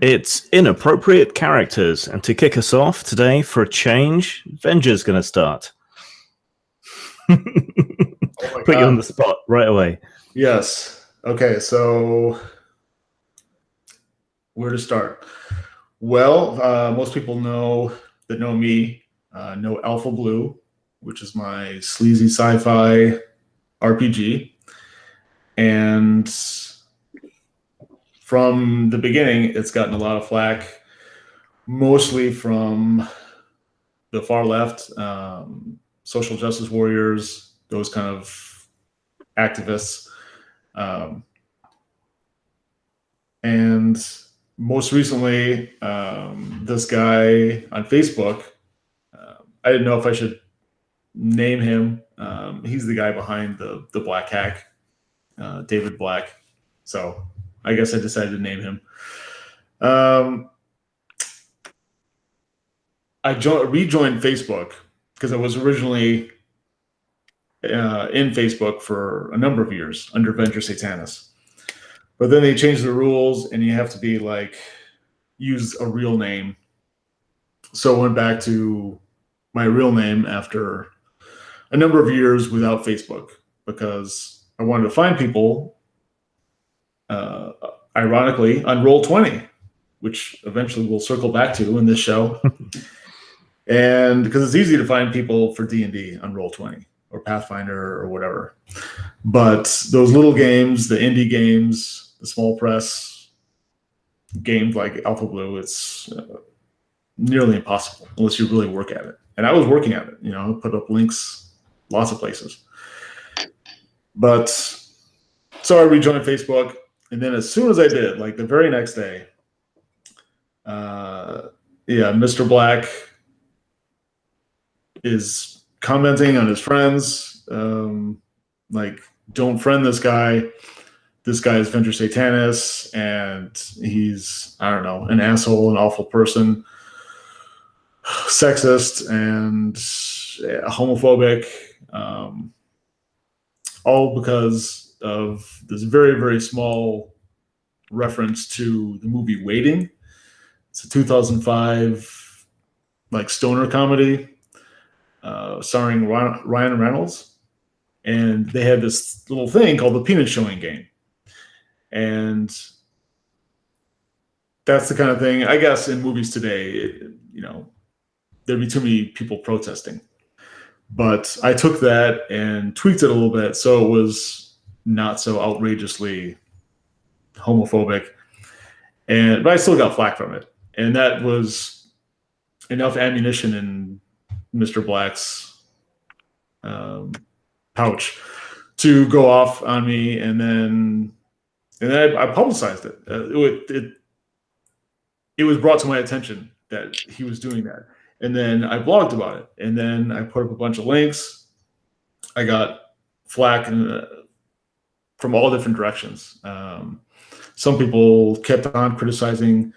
It's inappropriate characters, and to kick us off today, for a change, Venger's going to start. Put you on the spot right away. Yes. Okay, so where to start? Well, most people know me know Alpha Blue, which is my sleazy sci-fi RPG, and from the beginning, it's gotten a lot of flack, mostly from the far left, social justice warriors, those kind of activists. And most recently, this guy on Facebook, I didn't know if I should name him. He's the guy behind the Black Hack, David Black. So I guess I decided to name him. I rejoined Facebook because I was originally in Facebook for a number of years under Venture Satanis. But then they changed the rules and you have to be use a real name. So I went back to my real name after a number of years without Facebook because I wanted to find people, ironically, on Roll20, which eventually we'll circle back to in this show. And because it's easy to find people for D&D on Roll20 or Pathfinder or whatever. But those little games, the indie games, the small press games like Alpha Blue, it's nearly impossible unless you really work at it. And I was working at it, put up links, lots of places. But so I rejoined Facebook. And then as soon as I did, the very next day, Mr. Black is commenting on his friends, don't friend this guy. This guy is Venture Satanis, and he's, I don't know, an asshole, an awful person, sexist, and homophobic, all because of this very, very small reference to the movie Waiting. It's a 2005 stoner comedy starring Ryan Reynolds, and they had this little thing called the penis showing game. And that's the kind of thing, I guess, in movies today, there'd be too many people protesting. But I took that and tweaked it a little bit so it was not so outrageously homophobic. But I still got flack from it. And that was enough ammunition in Mr. Black's pouch to go off on me, and then I publicized it. It was brought to my attention that he was doing that, and then I blogged about it, and then I put up a bunch of links. I got flack from all different directions. Some people kept on criticizing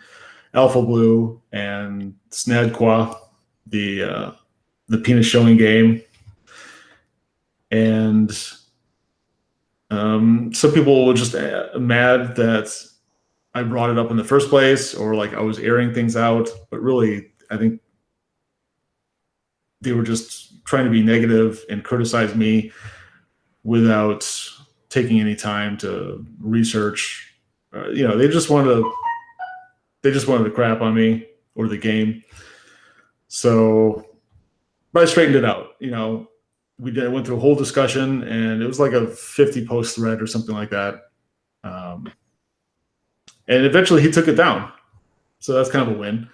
Alpha Blue and Snadqua, the penis showing game, and some people were just mad that I brought it up in the first place, or I was airing things out. But really, I think they were just trying to be negative and criticize me without taking any time to research. They just wanted to crap on me or the game. So, but I straightened it out. We went through a whole discussion, and it was like a 50 post thread or something like that. And eventually he took it down. So that's kind of a win.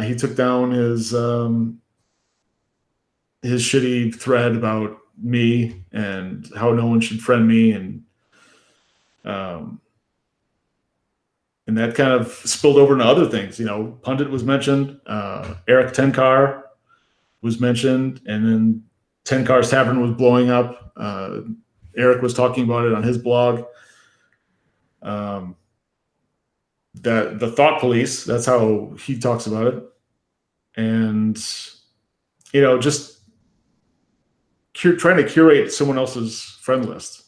He took down his shitty thread about me and how no one should friend me. And that kind of spilled over into other things. Pundit was mentioned. Eric Tenkar was mentioned. And then Tenkar's Tavern was blowing up. Eric was talking about it on his blog. That the Thought Police, that's how he talks about it. And, just trying to curate someone else's friend list.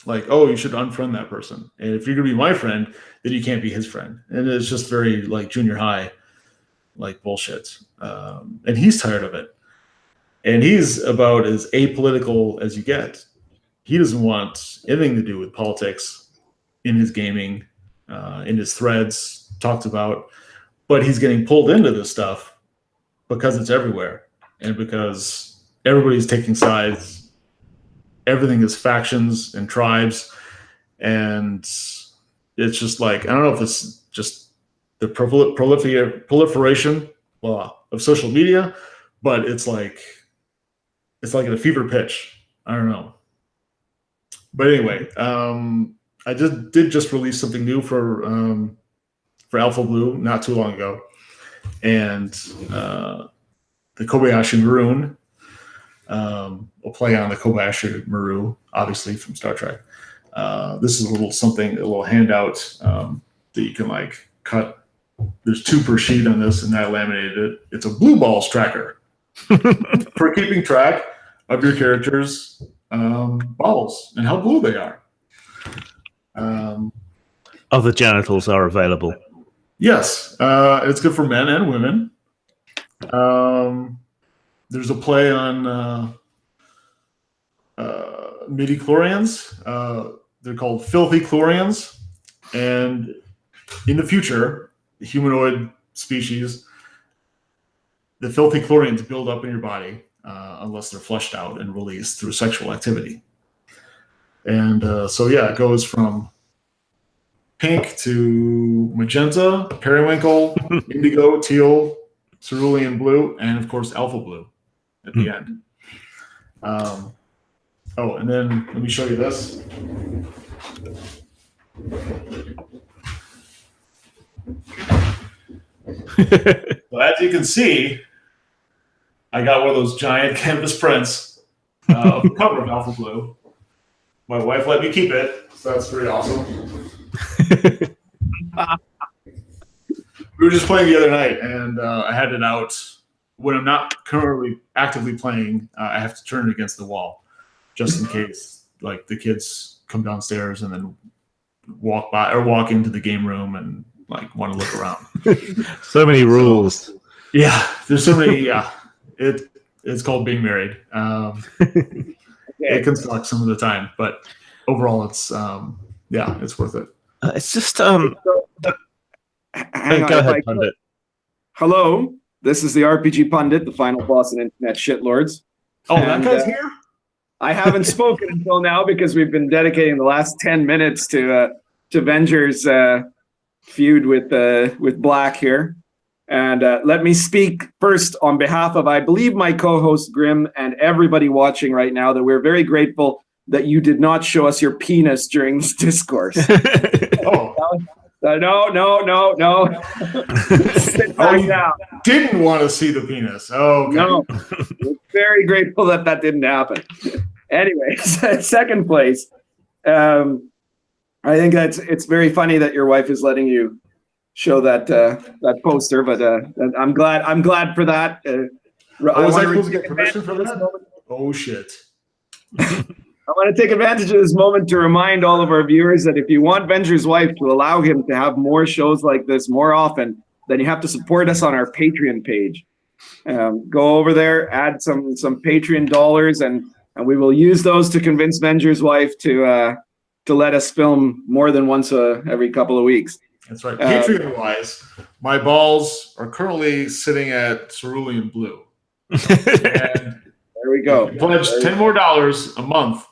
Like, oh, you should unfriend that person. And if you're going to be my friend, then you can't be his friend. And it's just very like junior high, like bullshit. And he's tired of it. And he's about as apolitical as you get. He doesn't want anything to do with politics in his gaming, in his threads, talked about. But he's getting pulled into this stuff because it's everywhere. And because everybody's taking sides. Everything is factions and tribes, and it's just like, I don't know if it's just the proliferation of social media, but it's like at a fever pitch. I don't know. But anyway, I just release something new for Alpha Blue not too long ago, and the Kobayashi Maroon. We'll play on the Kobayashi Maru, obviously from Star Trek. This is a little handout that you can like cut. There's 2 per sheet on this, and I laminated it. It's a blue balls tracker for keeping track of your characters' balls and how blue they are. Other genitals are available. Yes, it's good for men and women. There's a play on midi-chlorians. They're called filthy chlorians. And in the future, the humanoid species, the filthy chlorians build up in your body unless they're flushed out and released through sexual activity. And it goes from pink to magenta, periwinkle, indigo, teal, cerulean blue, and of course alpha blue at the end. And then let me show you this. So as you can see, I got one of those giant canvas prints of the cover of Alpha Blue. My wife let me keep it, so that's pretty awesome. We were just playing the other night, and I had it out. When I'm not currently actively playing, I have to turn it against the wall, just in case, like the kids come downstairs and then walk into the game room and like want to look around. So many rules. Yeah, there's so many. Yeah, it's called being married. It can suck some of the time, but overall, it's it's worth it. It's just Hang on, go ahead, Pundit. Hello, this is the RPG Pundit, the final boss in Internet Shitlords. Oh, that guy's here? I haven't spoken until now because we've been dedicating the last 10 minutes to Venger's feud with Black here. And let me speak first on behalf of, I believe, my co-host Grim and everybody watching right now, that we're very grateful that you did not show us your penis during this discourse. Oh. No. Sit back down. Didn't want to see the penis. Oh, okay. No. We're very grateful that didn't happen. Anyway, second place. I think it's very funny that your wife is letting you show that poster, but I'm glad for that. Was I supposed to get permission for that? Oh shit. I want to take advantage of this moment to remind all of our viewers that if you want Venger's wife to allow him to have more shows like this more often, then you have to support us on our Patreon page. Go over there, add some Patreon dollars, and we will use those to convince Venger's wife to let us film more than once every couple of weeks. That's right. Patreon-wise, my balls are currently sitting at cerulean blue. And there we go. Pledge $10 more a month,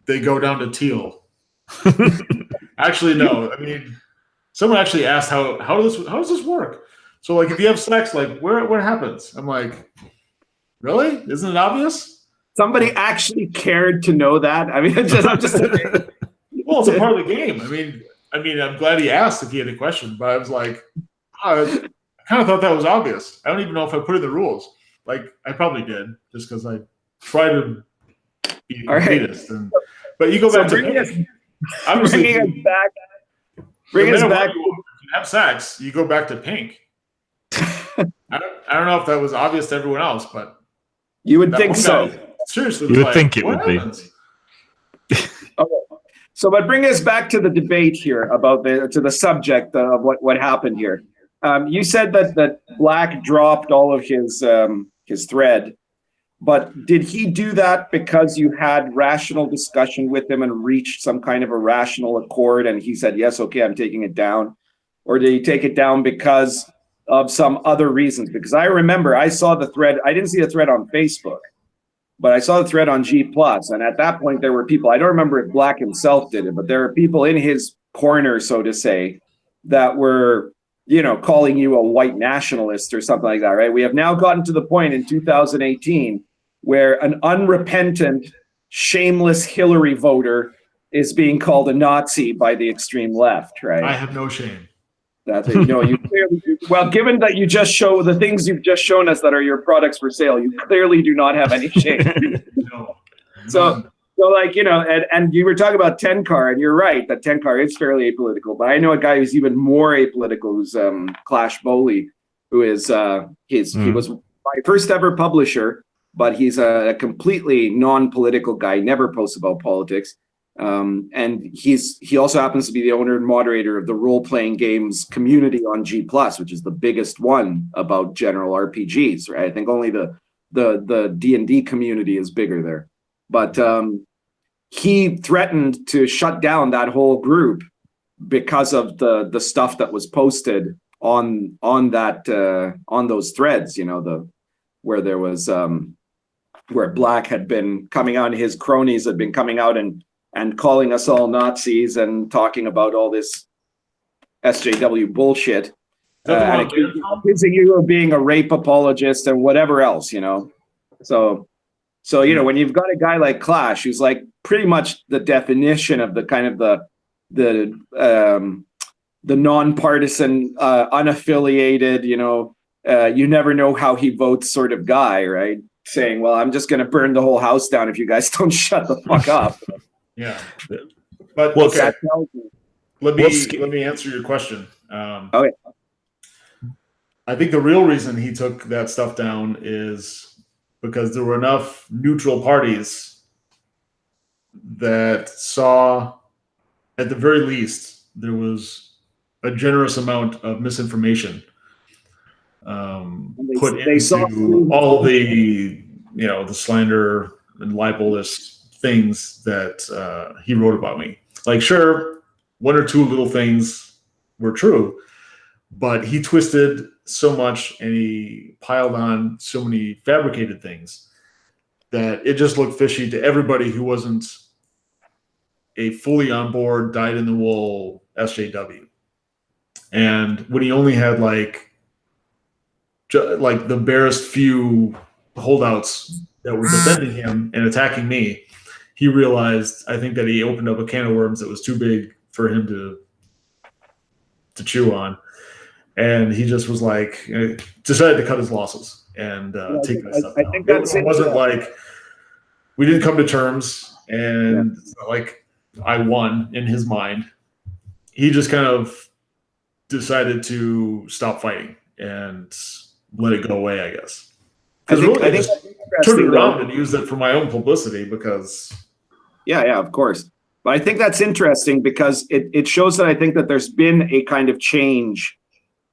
they go down to teal. Actually, no. I mean, someone actually asked how does this work? So, like, if you have sex, like, what happens? I'm like, really? Isn't it obvious? Somebody actually cared to know that. I mean, I'm just. Well, it's a part of the game. I mean, I'm glad he asked if he had a question, but I was like, I kind of thought that was obvious. I don't even know if I put in the rules. Like, I probably did, just because I try to be a completist. But you go back to pink. Bringing us back. Bring us back. If you have sex, you go back to pink. I don't know if that was obvious to everyone else, but you would think so. Seriously, you would think it would happens? be. So, but bring us back to the debate here about the subject of what happened here. You said that Black dropped all of his thread, but did he do that because you had rational discussion with him and reached some kind of a rational accord, and he said, yes, okay, I'm taking it down? Or did he take it down because of some other reasons? Because I remember I saw the thread. I didn't see the thread on Facebook, but I saw the thread on G+. And at that point, there were people, I don't remember if Black himself did it, but there are people in his corner, so to say, that were, calling you a white nationalist or something like that, right? We have now gotten to the point in 2018 where an unrepentant, shameless Hillary voter is being called a Nazi by the extreme left, right? I have no shame. That's it. You clearly do. Well, given that you just show the things you've just shown us that are your products for sale, you clearly do not have any shame. No. So like, and you were talking about Tenkar, and you're right that Tenkar is fairly apolitical, but I know a guy who's even more apolitical, who's Clash Bowley, who is he was my first ever publisher, but he's a completely non-political guy, never posts about politics. And he also happens to be the owner and moderator of the role-playing games community on G+, which is the biggest one about general RPGs, right? I think only the D&D community is bigger there. But he threatened to shut down that whole group because of the stuff that was posted on those threads, where there was where Black had been coming out, and his cronies had been coming out and calling us all Nazis and talking about all this SJW bullshit, and accusing you of being a rape apologist and whatever else, So when you've got a guy like Clash, who's like pretty much the definition of the kind of the nonpartisan, unaffiliated, you never know how he votes sort of guy, right? Saying, well, I'm just going to burn the whole house down if you guys don't shut the fuck up. Yeah, but okay. Let me answer your question. Okay. I think the real reason he took that stuff down is because there were enough neutral parties that saw, at the very least, there was a generous amount of misinformation put into all the the slander and libelous things that he wrote about me. Like, sure, one or two little things were true, but he twisted so much and he piled on so many fabricated things that it just looked fishy to everybody who wasn't a fully on board, dyed-in-the-wool SJW. And when he only had like the barest few holdouts that were defending him and attacking me, he realized, I think, that he opened up a can of worms that was too big for him to chew on. And he just was like, decided to cut his losses and take that stuff down. I think it wasn't like we didn't come to terms, and it's not like I won in his mind. He just kind of decided to stop fighting and let it go away, I guess. Because really, I just turned it around and used it for my own publicity because... Yeah, of course. But I think that's interesting because it shows that I think that there's been a kind of change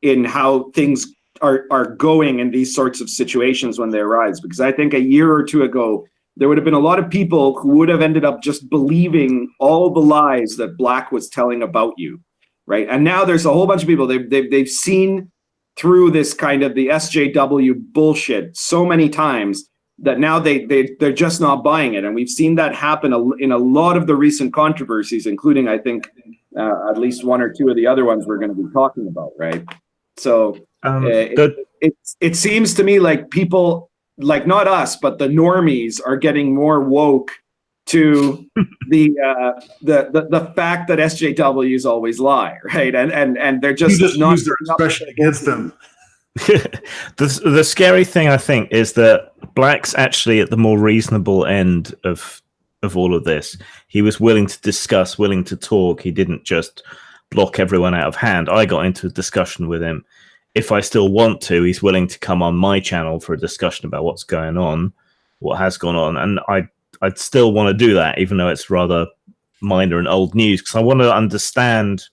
in how things are going in these sorts of situations when they arise. Because I think a year or two ago, there would have been a lot of people who would have ended up just believing all the lies that Black was telling about you, right? And now there's a whole bunch of people, they've seen through this kind of the SJW bullshit so many times that now they're just not buying it. And we've seen that happen in a lot of the recent controversies, including, I think, at least one or two of the other ones we're going to be talking about, right? So it seems to me like people, like not us, but the normies are getting more woke to the fact that SJWs always lie, right? And they're just not use their expression against them. The scary thing, I think, is that Black's actually at the more reasonable end of all of this. He was willing to discuss, willing to talk. He didn't just block everyone out of hand. I got into a discussion with him. If I still want to, he's willing to come on my channel for a discussion about what's going on, what has gone on, and I'd still want to do that, even though it's rather minor and old news, because I want to understand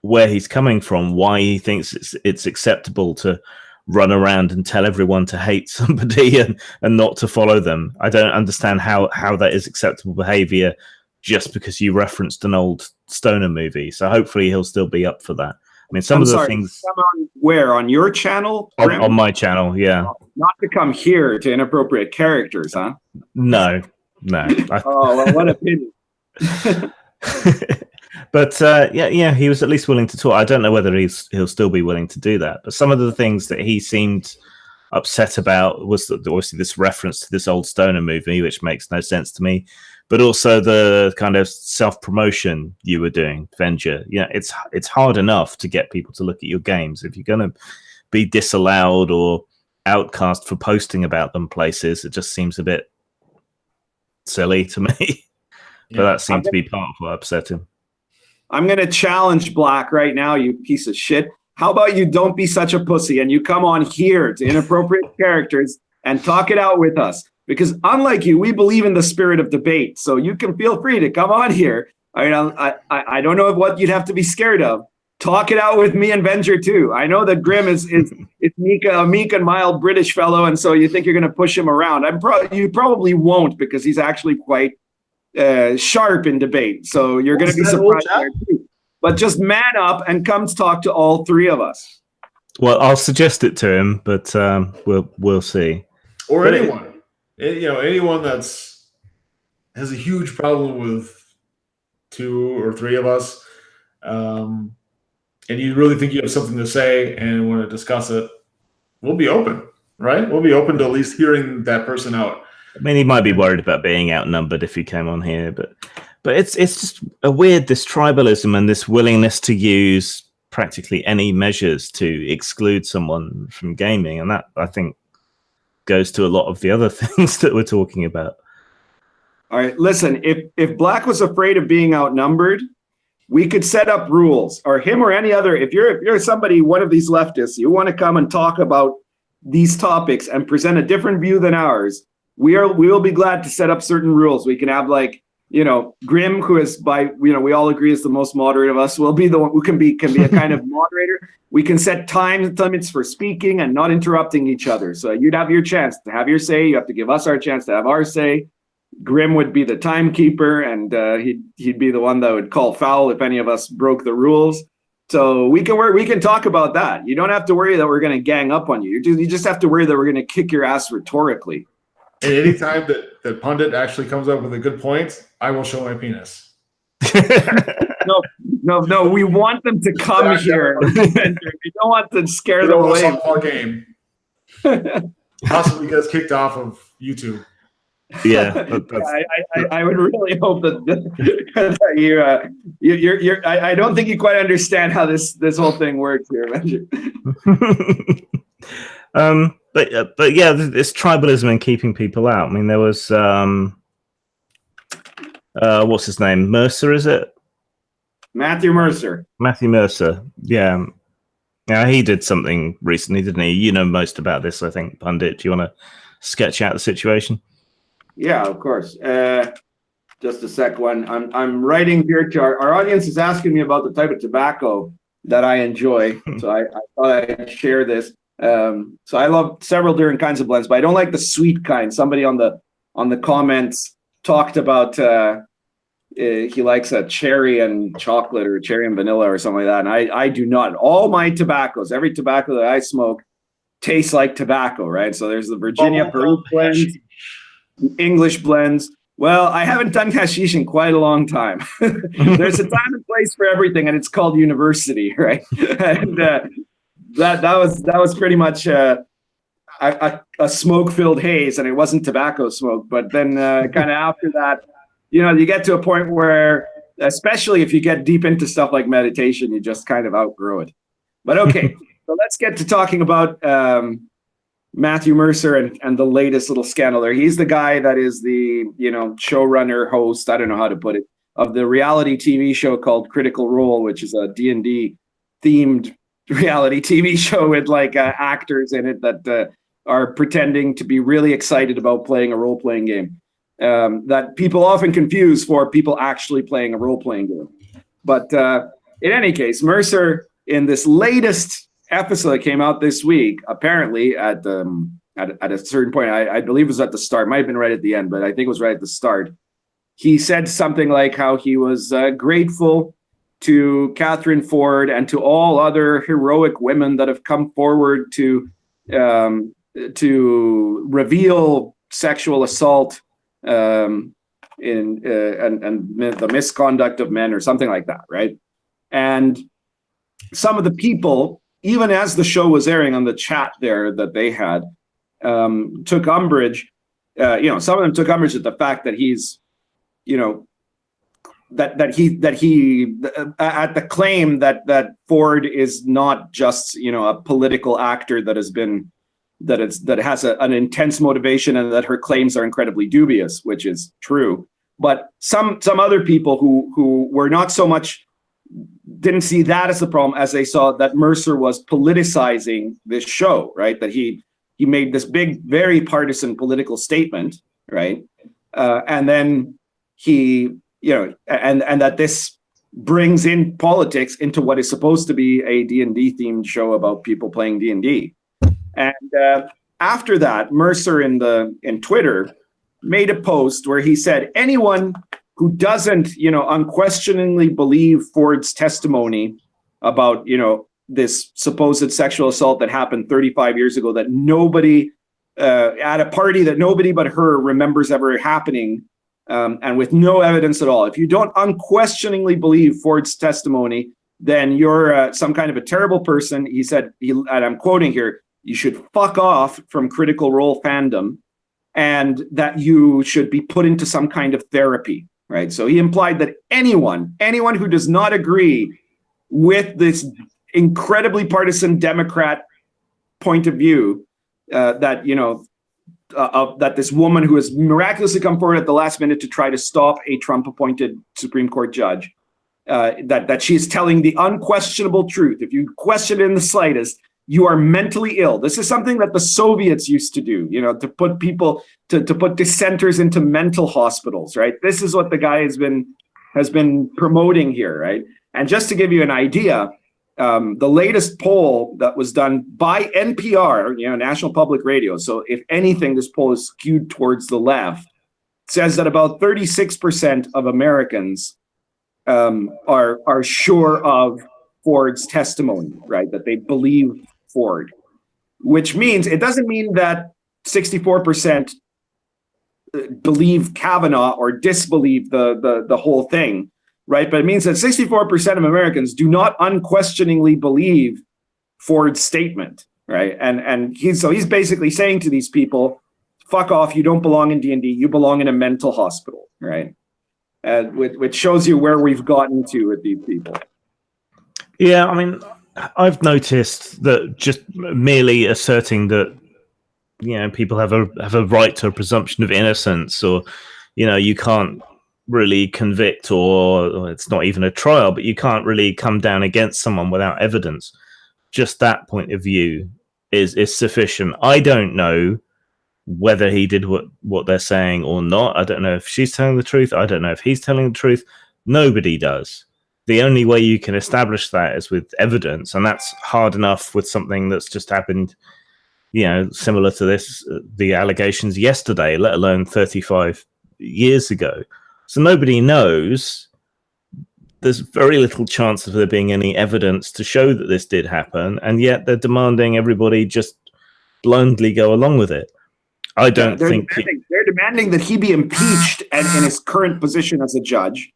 where he's coming from, why he thinks it's acceptable to run around and tell everyone to hate somebody and not to follow them. I don't understand how that is acceptable behavior just because you referenced an old Stoner movie. So hopefully he'll still be up for that. I mean, some of the things... Come on, where? On your channel? On my channel, yeah. Not to come here to Inappropriate Characters, huh? No. Oh, well, what a pity. But yeah, he was at least willing to talk. I don't know whether he'll still be willing to do that. But some of the things that he seemed upset about was that obviously this reference to this old Stoner movie, which makes no sense to me, but also the kind of self-promotion you were doing, Venger. Yeah, it's hard enough to get people to look at your games. If you're going to be disallowed or outcast for posting about them places, it just seems a bit silly to me. But that seemed to be part of what upset him. I'm going to challenge Black right now, you piece of shit. How about you don't be such a pussy and you come on here to Inappropriate Characters and talk it out with us? Because unlike you, we believe in the spirit of debate. So you can feel free to come on here. I don't know what you'd have to be scared of. Talk it out with me and Venger too. I know that Grim is a meek and mild British fellow, and so you think you're going to push him around. You probably won't, because he's actually quite sharp in debate. So you're going to be surprised there too. But just man up and come talk to all three of us. Well, I'll suggest it to him, but we'll see. Or anyone. Anyone has a huge problem with 2 or 3 of us, and you really think you have something to say and want to discuss it, we'll be open, right? We'll be open to at least hearing that person out. I mean, he might be worried about being outnumbered if he came on here, but it's just a weird, this tribalism and this willingness to use practically any measures to exclude someone from gaming, and that, I think, goes to a lot of the other things that we're talking about. All right, listen, if Black was afraid of being outnumbered, we could set up rules, or him or any other. If you're somebody, one of these leftists, you want to come and talk about these topics and present a different view than ours, we will be glad to set up certain rules. We can have, like, Grim, who is we all agree is the most moderate of us, will be the one who can be a kind of moderator. We can set time limits for speaking and not interrupting each other. So you'd have your chance to have your say. You have to give us our chance to have our say. Grim would be the timekeeper, and he'd be the one that would call foul if any of us broke the rules. So we can talk about that. You don't have to worry that we're going to gang up on you. You just have to worry that we're going to kick your ass rhetorically. And any time that Pundit actually comes up with a good point, I will show my penis. No. We want them to come here. We don't want to scare them away. Softball game. Possibly get us kicked off of YouTube. Yeah, I would really hope that you're. I don't think you quite understand how this whole thing works here, But yeah, this tribalism and keeping people out. I mean, there was what's his name? Mercer, is it? Matthew Mercer. Yeah. He did something recently, didn't he? You know most about this, I think, Pundit. Do you want to sketch out the situation? Yeah, of course. Just a sec. I'm writing here to our audience is asking me about the type of tobacco that I enjoy. So I thought I'd share this. So I love several different kinds of blends, but I don't like the sweet kind. Somebody on the comments talked about he likes a cherry and chocolate or cherry and vanilla or something like that. And I do not. All my tobaccos, every tobacco that I smoke tastes like tobacco, right? So there's the Virginia Peru blends, English blends. Well, I haven't done hashish in quite a long time. There's a time and place for everything, and it's called university, right? And that was pretty much a smoke-filled haze, and it wasn't tobacco smoke. But then kind of after that, you get to a point where, especially if you get deep into stuff like meditation, you just kind of outgrow it. But okay, so let's get to talking about Matthew Mercer and the latest little scandal there. He's the guy that is the showrunner, host, I don't know how to put it, of the reality TV show called Critical Role, which is a D&D themed reality TV show with actors in it that are pretending to be really excited about playing a role-playing game. that people often confuse for people actually playing a role-playing game. But in any case, Mercer, in this latest episode that came out this week, apparently at a certain point, I believe it was at the start, might have been right at the end, but I think it was right at the start, he said something like how he was grateful to Catherine Ford and to all other heroic women that have come forward to reveal sexual assault and the misconduct of men or something like that, right? And some of the people, even as the show was airing on the chat there that they had, took umbrage. Some of them took umbrage at the fact that he's, that he at the claim that Ford is not just a political actor that has an intense motivation, and that her claims are incredibly dubious, which is true. But some other people who were not so much, didn't see that as the problem, as they saw that Mercer was politicizing this show, right? That he made this big, very partisan political statement, right? And then he, and that this brings in politics into what is supposed to be a D&D themed show about people playing D&D. And after that, Mercer in Twitter made a post where he said, anyone who doesn't, unquestioningly believe Ford's testimony about, this supposed sexual assault that happened 35 years ago, that nobody at a party that nobody but her remembers ever happening, and with no evidence at all. If you don't unquestioningly believe Ford's testimony, then you're some kind of a terrible person. He said, and I'm quoting here, you should fuck off from Critical Role fandom, and that you should be put into some kind of therapy, right? So he implied that anyone who does not agree with this incredibly partisan Democrat point of view, that this woman who has miraculously come forward at the last minute to try to stop a Trump-appointed Supreme Court judge, that she is telling the unquestionable truth. If you question it in the slightest, you are mentally ill. This is something that the Soviets used to do, to put people, to put dissenters into mental hospitals, right? This is what the guy has been promoting here, right? And just to give you an idea, the latest poll that was done by NPR, National Public Radio, so if anything, this poll is skewed towards the left, says that about 36% of Americans are sure of Ford's testimony, right? That they believe Ford, which means, it doesn't mean that 64% believe Kavanaugh or disbelieve the whole thing, right? But it means that 64% of Americans do not unquestioningly believe Ford's statement, right? And he's basically saying to these people, fuck off, you don't belong in D&D, you belong in a mental hospital, right? Which shows you where we've gotten to with these people. Yeah, I mean, I've noticed that just merely asserting that, people have a right to a presumption of innocence, or, you can't really convict, or it's not even a trial, but you can't really come down against someone without evidence. Just that point of view is sufficient. I don't know whether he did what they're saying or not. I don't know if she's telling the truth. I don't know if he's telling the truth. Nobody does. The only way you can establish that is with evidence, and that's hard enough with something that's just happened, similar to this, the allegations yesterday, let alone 35 years ago. So nobody knows. There's very little chance of there being any evidence to show that this did happen, and yet they're demanding everybody just blindly go along with it. I don't think... They're demanding that he be impeached and in his current position as a judge.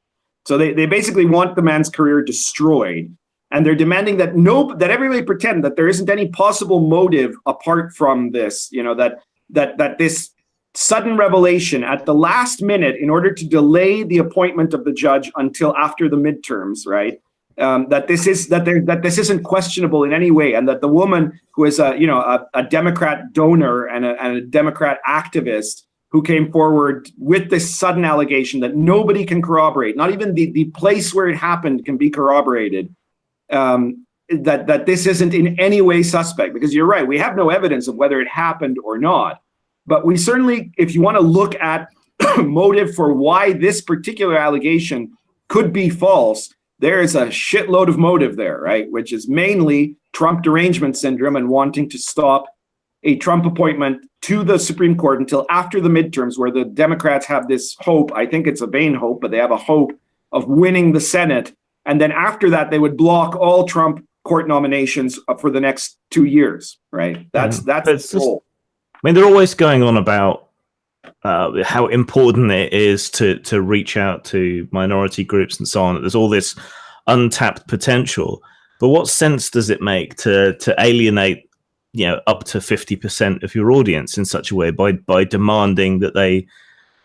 So they basically want the man's career destroyed, and they're demanding that that everybody pretend that there isn't any possible motive apart from this, that this sudden revelation at the last minute in order to delay the appointment of the judge until after the midterms, right? That this isn't questionable in any way, and that the woman who is a Democrat donor and a Democrat activist who came forward with this sudden allegation that nobody can corroborate, not even the place where it happened can be corroborated, that this isn't in any way suspect. Because you're right, we have no evidence of whether it happened or not. But we certainly, if you want to look at motive for why this particular allegation could be false, there is a shitload of motive there, right? Which is mainly Trump derangement syndrome and wanting to stop a Trump appointment to the Supreme Court until after the midterms, where the Democrats have this hope. I think it's a vain hope, but they have a hope of winning the Senate. And then after that, they would block all Trump court nominations for the next 2 years, right? That's the goal. I mean, they're always going on about how important it is to reach out to minority groups and so on. There's all this untapped potential, but what sense does it make to alienate, up to 50% of your audience in such a way by demanding that they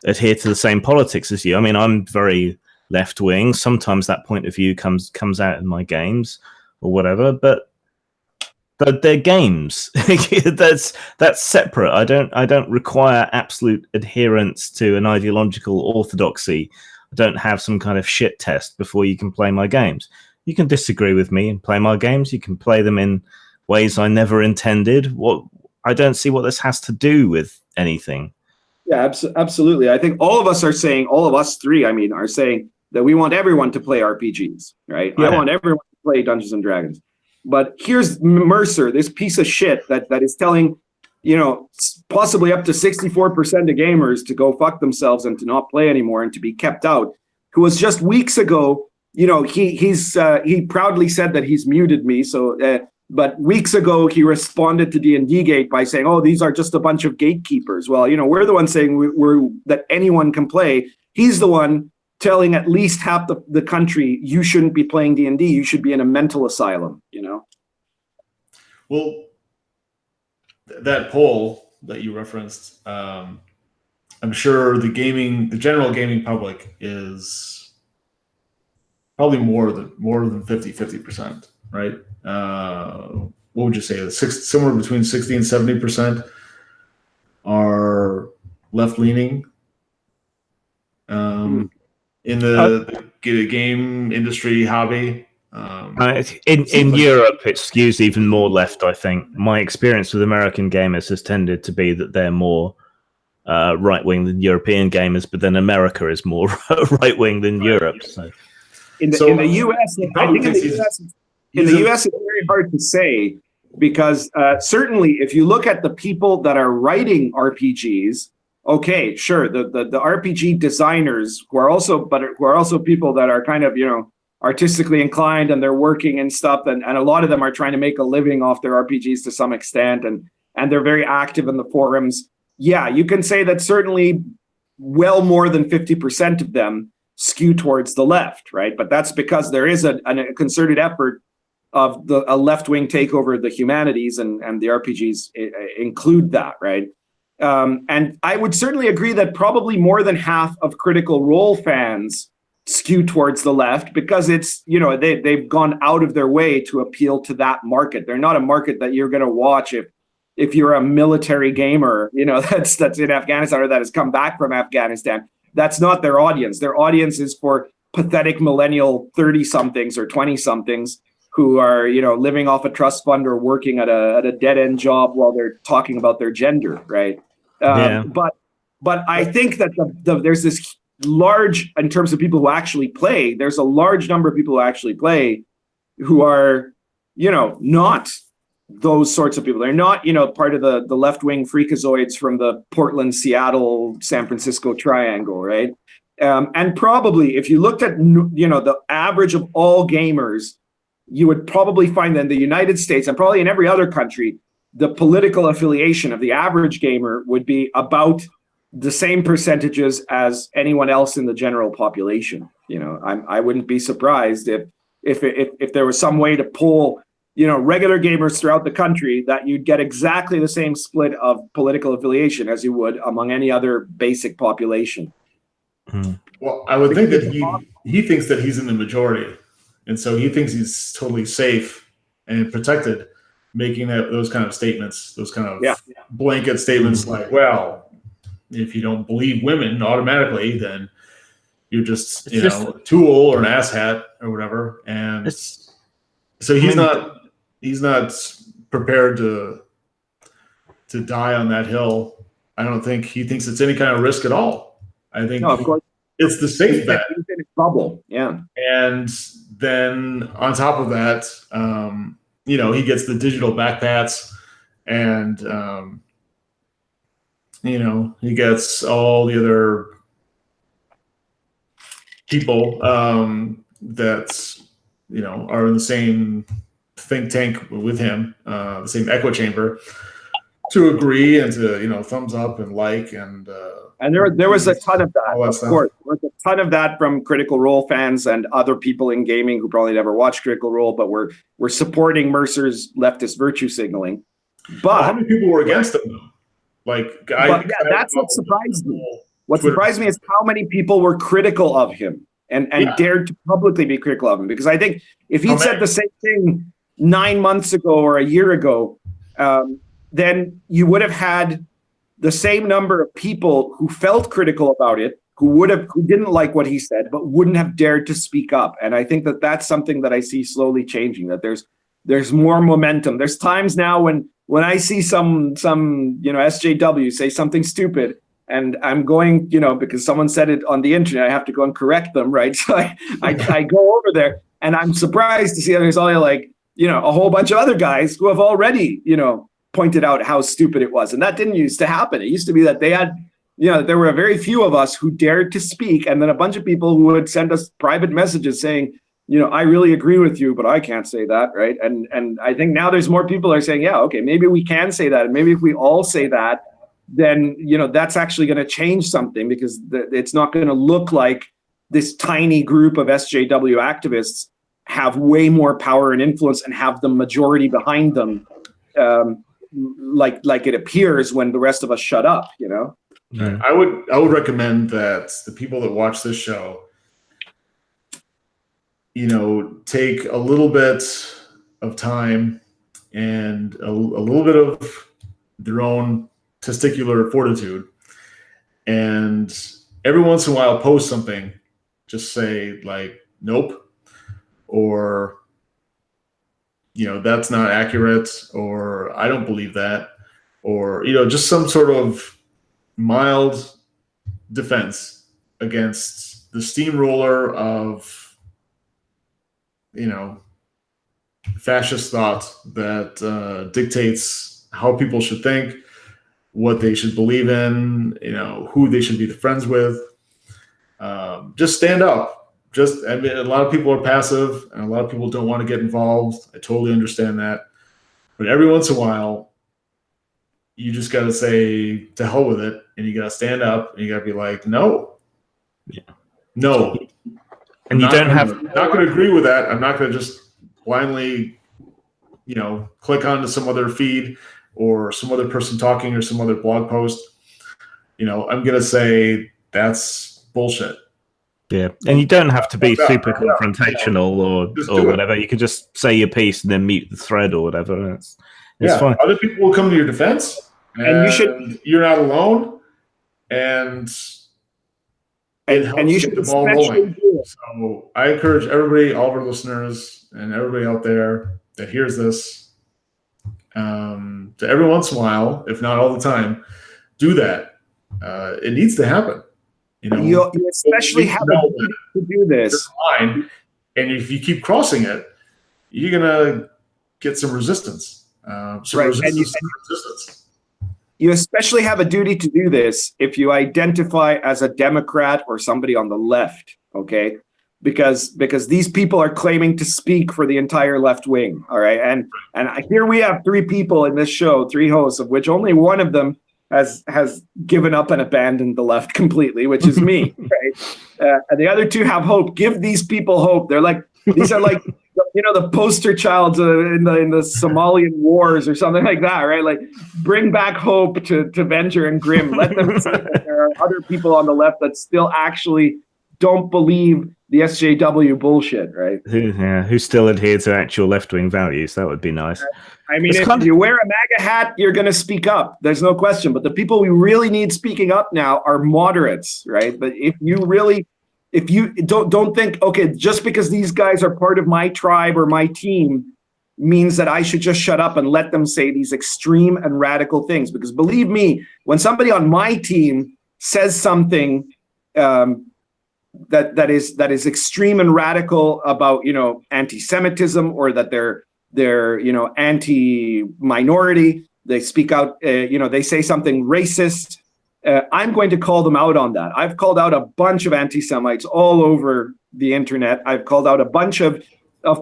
adhere to the same politics as you? I mean, I'm very left wing. Sometimes that point of view comes out in my games or whatever, but they're games. that's separate. I don't require absolute adherence to an ideological orthodoxy. I don't have some kind of shit test before you can play my games. You can disagree with me and play my games. You can play them in ways I never intended. I don't see what this has to do with anything. Yeah, absolutely. I think all of us three, are saying that we want everyone to play RPGs, right? Yeah. I want everyone to play Dungeons and Dragons. But here's Mercer, this piece of shit that is telling, possibly up to 64% of gamers to go fuck themselves and to not play anymore and to be kept out, who was just weeks ago, he proudly said that he's muted me. So, but weeks ago, he responded to D&D Gate by saying, oh, these are just a bunch of gatekeepers. Well, we're the ones saying that anyone can play. He's the one telling at least half the country, you shouldn't be playing D&D. You should be in a mental asylum, Well, that poll that you referenced, I'm sure the general gaming public is probably more than 50%, right? What would you say? Somewhere between 60 and 70% are left-leaning. In the game industry hobby. In Europe, it skews even more left, I think. My experience with American gamers has tended to be that they're more right-wing than European gamers, but then America is more right-wing than Europe. So. In the U.S., I think in the U.S. it's very hard to say because certainly if you look at the people that are writing RPGs, okay, sure. The RPG designers who are also people that are kind of, artistically inclined and they're working and stuff. And a lot of them are trying to make a living off their RPGs to some extent. And they're very active in the forums. Yeah, you can say that certainly well more than 50% of them skew towards the left, right? But that's because there is a concerted effort of a left-wing takeover of the humanities and the RPGs include that, right? And I would certainly agree that probably more than half of Critical Role fans skew towards the left because it's, they've gone out of their way to appeal to that market. They're not a market that you're going to watch if you're a military gamer, that's in Afghanistan or that has come back from Afghanistan. That's not their audience. Their audience is for pathetic millennial 30-somethings or 20-somethings who are, living off a trust fund or working at a dead-end job while they're talking about their gender, right? But I think that there's this large, in terms of people who actually play, there's a large number of people who actually play who are, not those sorts of people. They're not, part of the left-wing freakazoids from the Portland, Seattle, San Francisco triangle, right? And probably if you looked at, the average of all gamers, you would probably find that in the United States and probably in every other country, the political affiliation of the average gamer would be about the same percentages as anyone else in the general population. I wouldn't be surprised if there was some way to poll, regular gamers throughout the country that you'd get exactly the same split of political affiliation as you would among any other basic population. Well, I would think that he thinks that he's in the majority. And so he thinks he's totally safe and protected making those kind of statements, those kind of blanket statements like, well, if you don't believe women automatically, then you're just, a tool or an asshat or whatever. And so he's not prepared to die on that hill. I don't think he thinks it's any kind of risk at all. I think No, of course. it's the safe bet. He's in his bubble. Yeah. And then on top of that, he gets the digital backpats, and he gets all the other people that are in the same think tank with him, the same echo chamber, to agree and to thumbs up and like and there was a ton of that, of stuff. course. There was a ton of that from Critical Role fans and other people in gaming who probably never watched Critical Role, but were supporting Mercer's leftist virtue signaling. But how many people were against him though? That's what surprised me. What surprised me is how many people were critical of him and dared to publicly be critical of him. Because I think if he'd said the same thing 9 months ago or a year ago, then you would have had the same number of people who felt critical about it, who didn't like what he said, but wouldn't have dared to speak up. And I think that that's something that I see slowly changing, that there's more momentum. There's times now when I see some SJW say something stupid, and I'm going, because someone said it on the internet, I have to go and correct them, right? So I go over there, and I'm surprised to see that there's only a whole bunch of other guys who have already, pointed out how stupid it was. And that didn't used to happen. It used to be that they had, there were very few of us who dared to speak, and then a bunch of people who would send us private messages saying, I really agree with you, but I can't say that, right? And I think now there's more people are saying, yeah, okay, maybe we can say that. And maybe if we all say that, then, that's actually going to change something, because it's not going to look like this tiny group of SJW activists have way more power and influence and have the majority behind them, like it appears when the rest of us shut up, Yeah. I would recommend that the people that watch this show, take a little bit of time and a little bit of their own testicular fortitude, and every once in a while post something, just say nope, or that's not accurate, or I don't believe that, or just some sort of mild defense against the steamroller of fascist thought that dictates how people should think, what they should believe in, who they should be friends with. Just stand up. A lot of people are passive, and a lot of people don't want to get involved. I totally understand that. But every once in a while, you just got to say, to hell with it, and you got to stand up, and you got to be like, no. Yeah. No. And you don't have... not going to agree with that. I'm not going to just blindly, click onto some other feed or some other person talking or some other blog post. I'm going to say that's bullshit. Yeah, and you don't have to be super confrontational or whatever. You can just say your piece and then mute the thread or whatever. It's fine. Other people will come to your defense, and you're not alone. And it helps you get the ball rolling. So I encourage everybody, all of our listeners, and everybody out there that hears this, to every once in a while, if not all the time, do that. It needs to happen. You especially have a duty to do this. Line, and if you keep crossing it, you're gonna get some resistance. Resistance. You especially have a duty to do this if you identify as a Democrat or somebody on the left, okay? Because these people are claiming to speak for the entire left wing, all right? And here we have 3 people in this show, 3 hosts, of which only one of them has given up and abandoned the left completely, which is me, right? And the other 2 have hope. Give these people hope. These are like, the poster child in the Somalian wars or something like that, right? Like, bring back hope to Venger and Grimm. Let them see that there are other people on the left that still actually don't believe the SJW bullshit, right? Who still adhere to actual left-wing values. That would be nice. I mean, if you wear a MAGA hat, you're going to speak up. There's no question. But the people we really need speaking up now are moderates, right? But if you don't think, okay, just because these guys are part of my tribe or my team means that I should just shut up and let them say these extreme and radical things. Because believe me, when somebody on my team says something that is extreme and radical about, you know, anti-Semitism, or that they're you know, anti-minority. They speak out, you know, they say something racist. I'm going to call them out on that. I've called out a bunch of anti-Semites all over the internet. I've called out a bunch of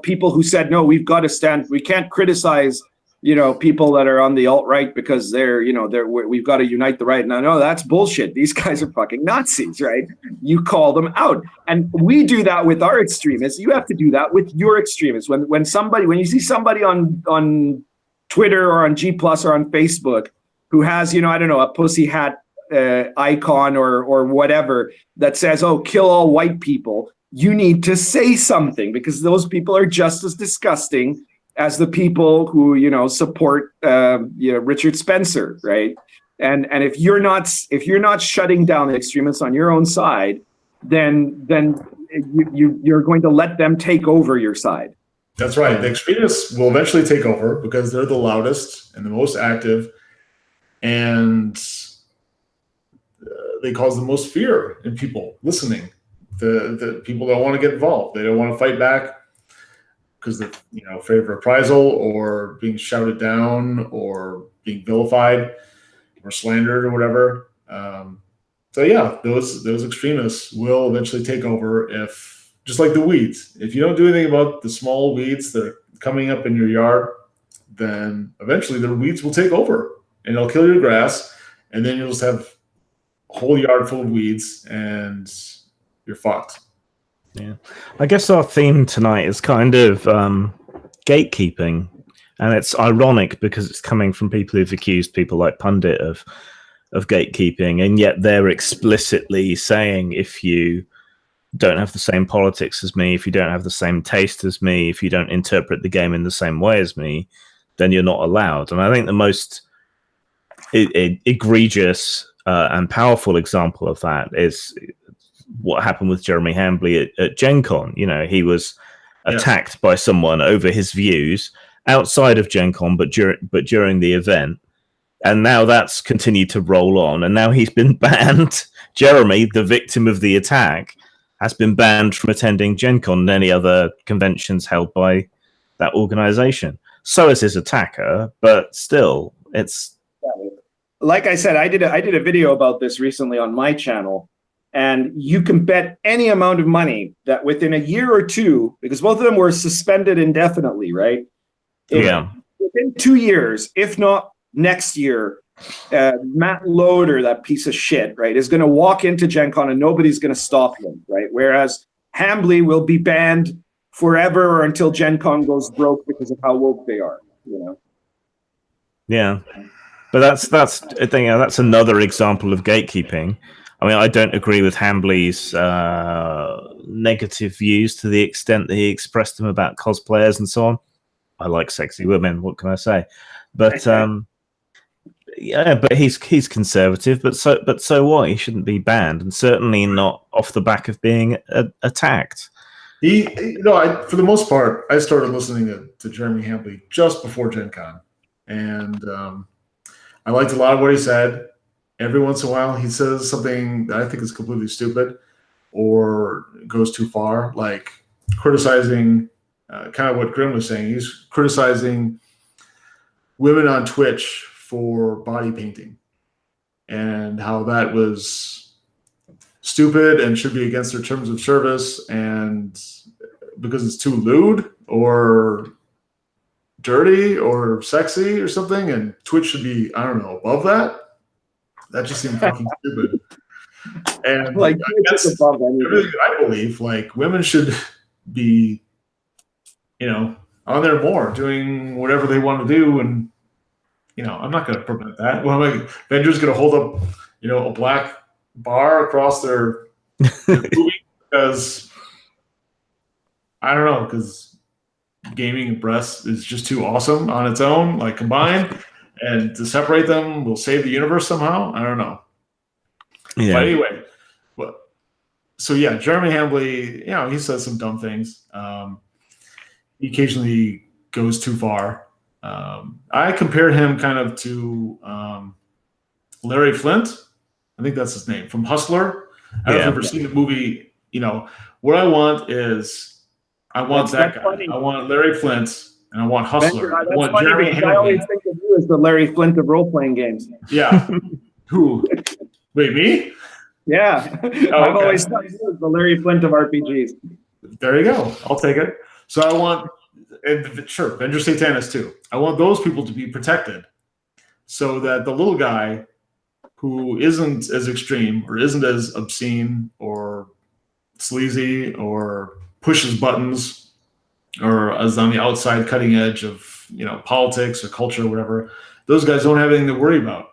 people who said, no, we've got to stand. We can't criticize, you know, people that are on the alt-right because they're, you know, we've got to unite the right. No, that's bullshit. These guys are fucking Nazis, right? You call them out. And we do that with our extremists. You have to do that with your extremists. When you see somebody on Twitter or on G Plus or on Facebook who has, you know, I don't know, a pussy hat icon or whatever that says, oh, kill all white people, you need to say something, because those people are just as disgusting as the people who, you know, support you know, Richard Spencer, right? And if you're not shutting down the extremists on your own side, then you're going to let them take over your side. That's right. The extremists will eventually take over because they're the loudest and the most active, and they cause the most fear in people listening. The people don't want to get involved. They don't want to fight back because they're, you know, afraid of reprisal or being shouted down or being vilified or slandered or whatever. So yeah, those extremists will eventually take over, if just like the weeds. If you don't do anything about the small weeds that are coming up in your yard, then eventually the weeds will take over and it'll kill your grass, and then you'll just have a whole yard full of weeds and you're fucked. Yeah, I guess our theme tonight is kind of gatekeeping, and it's ironic because it's coming from people who've accused people like Pundit of gatekeeping, and yet they're explicitly saying, if you don't have the same politics as me, if you don't have the same taste as me, if you don't interpret the game in the same way as me, then you're not allowed. And I think the most egregious and powerful example of that is what happened with Jeremy Hambley at Gen Con. You know, he was attacked by someone over his views outside of Gen Con, but during the event. And now that's continued to roll on. And now he's been banned. Jeremy, the victim of the attack, has been banned from attending Gen Con and any other conventions held by that organization. So is his attacker, but still, it's... Like I said, I did a video about this recently on my channel. And you can bet any amount of money that within a year or two, because both of them were suspended indefinitely, right? Within 2 years, if not next year, Matt Loader, that piece of shit, right, is going to walk into Gen Con and nobody's going to stop him, right? Whereas Hambley will be banned forever or until Gen Con goes broke because of how woke they are, you know? Yeah. But that's another example of gatekeeping. I mean, I don't agree with Hambley's negative views to the extent that he expressed them about cosplayers and so on. I like sexy women. What can I say? But yeah, but he's conservative. But so what? He shouldn't be banned, and certainly not off the back of being attacked. For the most part, I started listening to Jeremy Hambley just before Gen Con, and I liked a lot of what he said. Every once in a while, he says something that I think is completely stupid or goes too far, like criticizing kind of what Grim was saying. He's criticizing women on Twitch for body painting and how that was stupid and should be against their terms of service, and because it's too lewd or dirty or sexy or something, and Twitch should be, I don't know, above that. That just seemed fucking stupid. And like, everything I believe, like, women should be, you know, on there more, doing whatever they want to do. And, you know, I'm not going to prevent that. Well, like, Avengers going to hold up, you know, a black bar across their movie because, I don't know, because gaming and breasts is just too awesome on its own, like, combined. And to separate them will save the universe somehow. I don't know. Yeah. But anyway, so yeah, Jeremy Hambley, you know, he says some dumb things. He occasionally goes too far. I compared him kind of to Larry Flint. I think that's his name, from Hustler. I don't know if you've ever seen the movie. What I want is I want that guy. Funny. I want Larry Flint, and I want Hustler. That's I want funny Jeremy because I always Hamlin. think of you as the Larry Flint of role-playing games. Yeah. Who? Wait, me? Yeah. I've always thought you as the Larry Flint of RPGs. There you go. I'll take it. So I want, and sure, Avenger Satanis too. I want those people to be protected so that the little guy who isn't as extreme or isn't as obscene or sleazy or pushes buttons or is on the outside cutting edge of politics or culture or whatever, those guys don't have anything to worry about.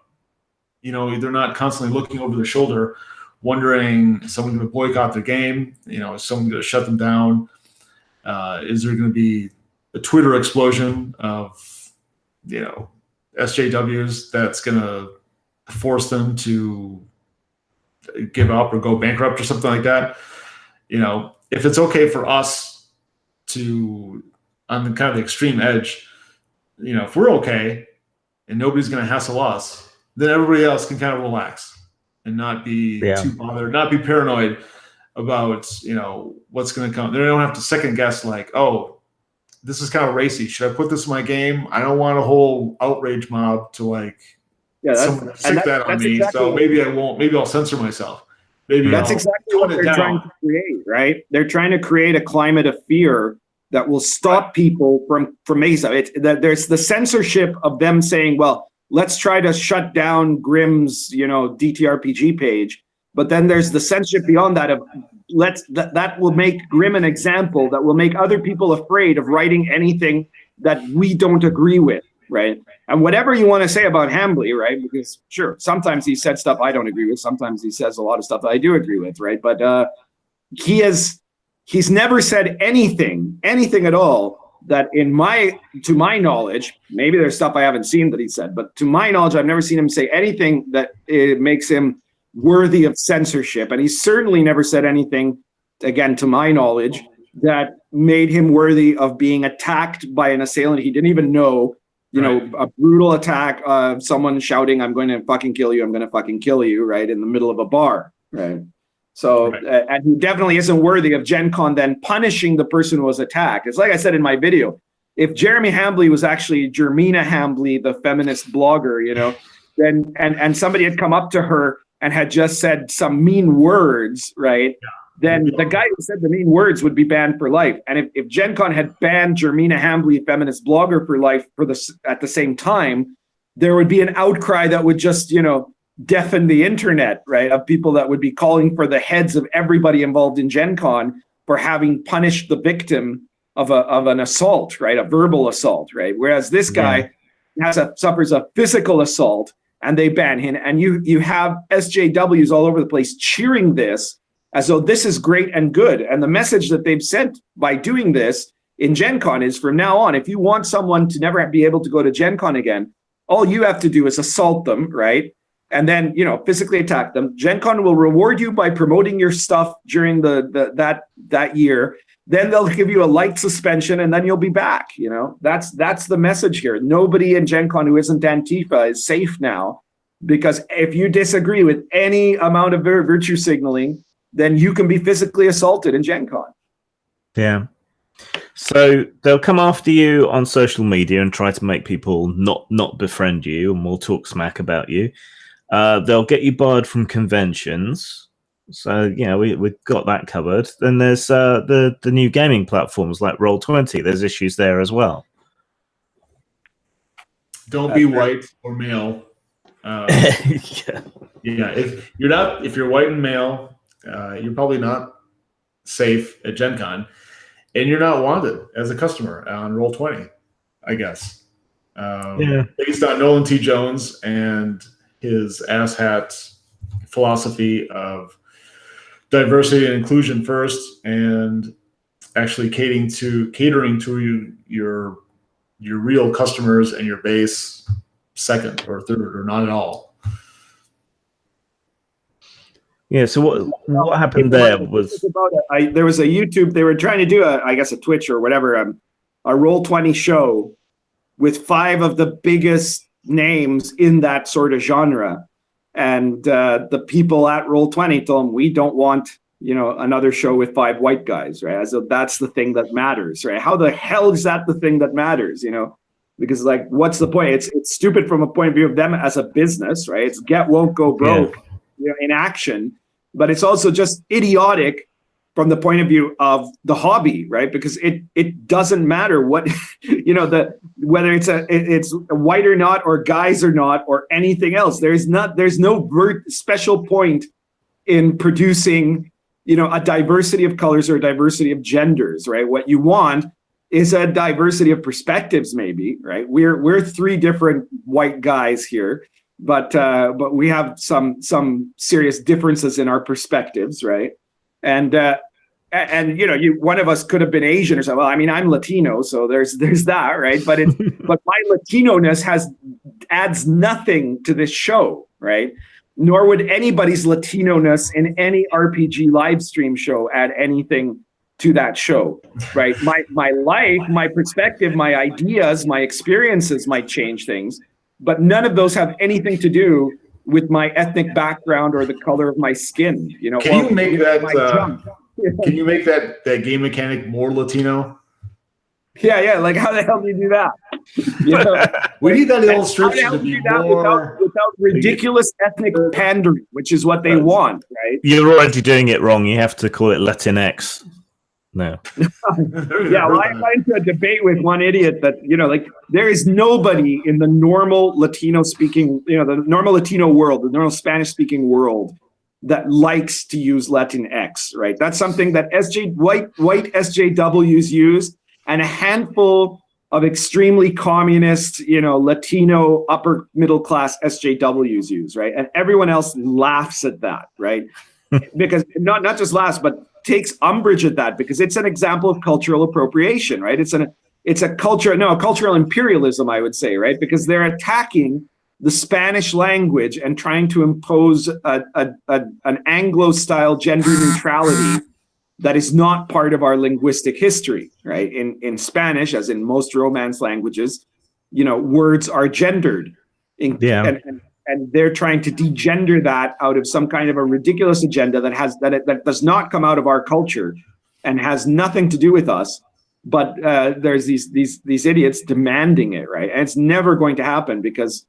They're not constantly looking over their shoulder wondering, is someone going to boycott their game? Is someone going to shut them down? Is there going to be a Twitter explosion of SJWs that's going to force them to give up or go bankrupt or something like that? If it's okay for us to, on the kind of the extreme edge, if we're okay and nobody's going to hassle us, then everybody else can kind of relax and not be too bothered, not be paranoid about, what's going to come. They don't have to second guess like, oh, this is kind of racy. Should I put this in my game? I don't want a whole outrage mob to someone stick that on me. Exactly, so maybe I won't. Maybe I'll censor myself. Maybe that's exactly what they're trying to create, right? They're trying to create a climate of fear that will stop people from Mesa. There's the censorship of them saying, well, let's try to shut down Grimm's, DTRPG page. But then there's the censorship beyond that of that will make Grimm an example that will make other people afraid of writing anything that we don't agree with, right? And whatever you want to say about Hambly, right? Because sure, sometimes he said stuff I don't agree with. Sometimes he says a lot of stuff that I do agree with, right? But he's never said anything at all that to my knowledge, maybe there's stuff I haven't seen that he said, but to my knowledge, I've never seen him say anything that it makes him worthy of censorship. And he's certainly never said anything, again, to my knowledge, that made him worthy of being attacked by an assailant he didn't even know, a brutal attack of someone shouting, I'm going to fucking kill you, I'm going to fucking kill you, right, in the middle of a bar, right? So, and he definitely isn't worthy of Gen Con then punishing the person who was attacked. It's like I said in my video, if Jeremy Hambly was actually Jermina Hambly, the feminist blogger, then, and somebody had come up to her and had just said some mean words, right? Yeah. Then the guy who said the mean words would be banned for life. And if Gen Con had banned Jermina Hambly, feminist blogger, for life at the same time, there would be an outcry that would just, deafen the internet, right? Of people that would be calling for the heads of everybody involved in Gen Con for having punished the victim of an assault, right? A verbal assault, right? Whereas this guy suffers a physical assault and they ban him. And you have SJWs all over the place cheering this as though this is great and good. And the message that they've sent by doing this in Gen Con is from now on, if you want someone to never be able to go to Gen Con again, all you have to do is assault them, right? And then, physically attack them. Gen Con will reward you by promoting your stuff during that year. Then they'll give you a light suspension and then you'll be back. That's the message here. Nobody in Gen Con who isn't Antifa is safe now, because if you disagree with any amount of virtue signaling, then you can be physically assaulted in Gen Con. Yeah. So they'll come after you on social media and try to make people not befriend you, and will talk smack about you. They'll get you barred from conventions. So, we've got that covered. Then there's the new gaming platforms like Roll20. There's issues there as well. Don't be white or male. If you're white and male, you're probably not safe at Gen Con, and you're not wanted as a customer on Roll20, I guess. Based on Nolan T. Jones and his asshat philosophy of diversity and inclusion first, and actually catering to your real customers and your base second or third, or not at all. Yeah. So what happened there was there was a YouTube. They were trying to do a Twitch or whatever, a Roll20 show with 5 of the biggest names in that sort of genre. And the people at Roll20 told him, we don't want, another show with 5 white guys, right? So that's the thing that matters, right? How the hell is that the thing that matters, Because like, what's the point? It's stupid from a point of view of them as a business, right? It's get woke, go broke, in action. But it's also just idiotic from the point of view of the hobby, right? Because it doesn't matter what, whether it's white or not, or guys or not, or anything else. There's no special point in producing, a diversity of colors or a diversity of genders, right? What you want is a diversity of perspectives, maybe, right? We're 3 different white guys here, but we have some serious differences in our perspectives, right? And one of us could have been Asian or something. Well, I mean, I'm Latino, so there's that, right? But my Latino-ness adds nothing to this show, right? Nor would anybody's Latino-ness in any RPG live stream show add anything to that show, right? My life, my perspective, my ideas, my experiences might change things, but none of those have anything to do with my ethnic background or the color of my skin. Can you make that? Can you make that game mechanic more Latino? Yeah. Like, how the hell do you do that? We need that illustration to be more without ridiculous ethnic pandering, which is what they want, right? You're already doing it wrong. You have to call it Latinx. No. Yeah, well, I got into a debate with one idiot that, like, there is nobody in the normal Latino speaking, the normal Latino world, the normal Spanish speaking world that likes to use Latinx, right? That's something that white SJWs use, and a handful of extremely communist, Latino upper middle class SJWs use, right? And everyone else laughs at that, right? Because not just laughs, but takes umbrage at that, because it's an example of cultural appropriation, right? It's a cultural imperialism, I would say, right? Because they're attacking the Spanish language and trying to impose an Anglo-style gender neutrality that is not part of our linguistic history, right? In Spanish, as in most Romance languages, words are gendered. And they're trying to degender that out of some kind of a ridiculous agenda that does not come out of our culture and has nothing to do with us. But there's these idiots demanding it, right? And it's never going to happen because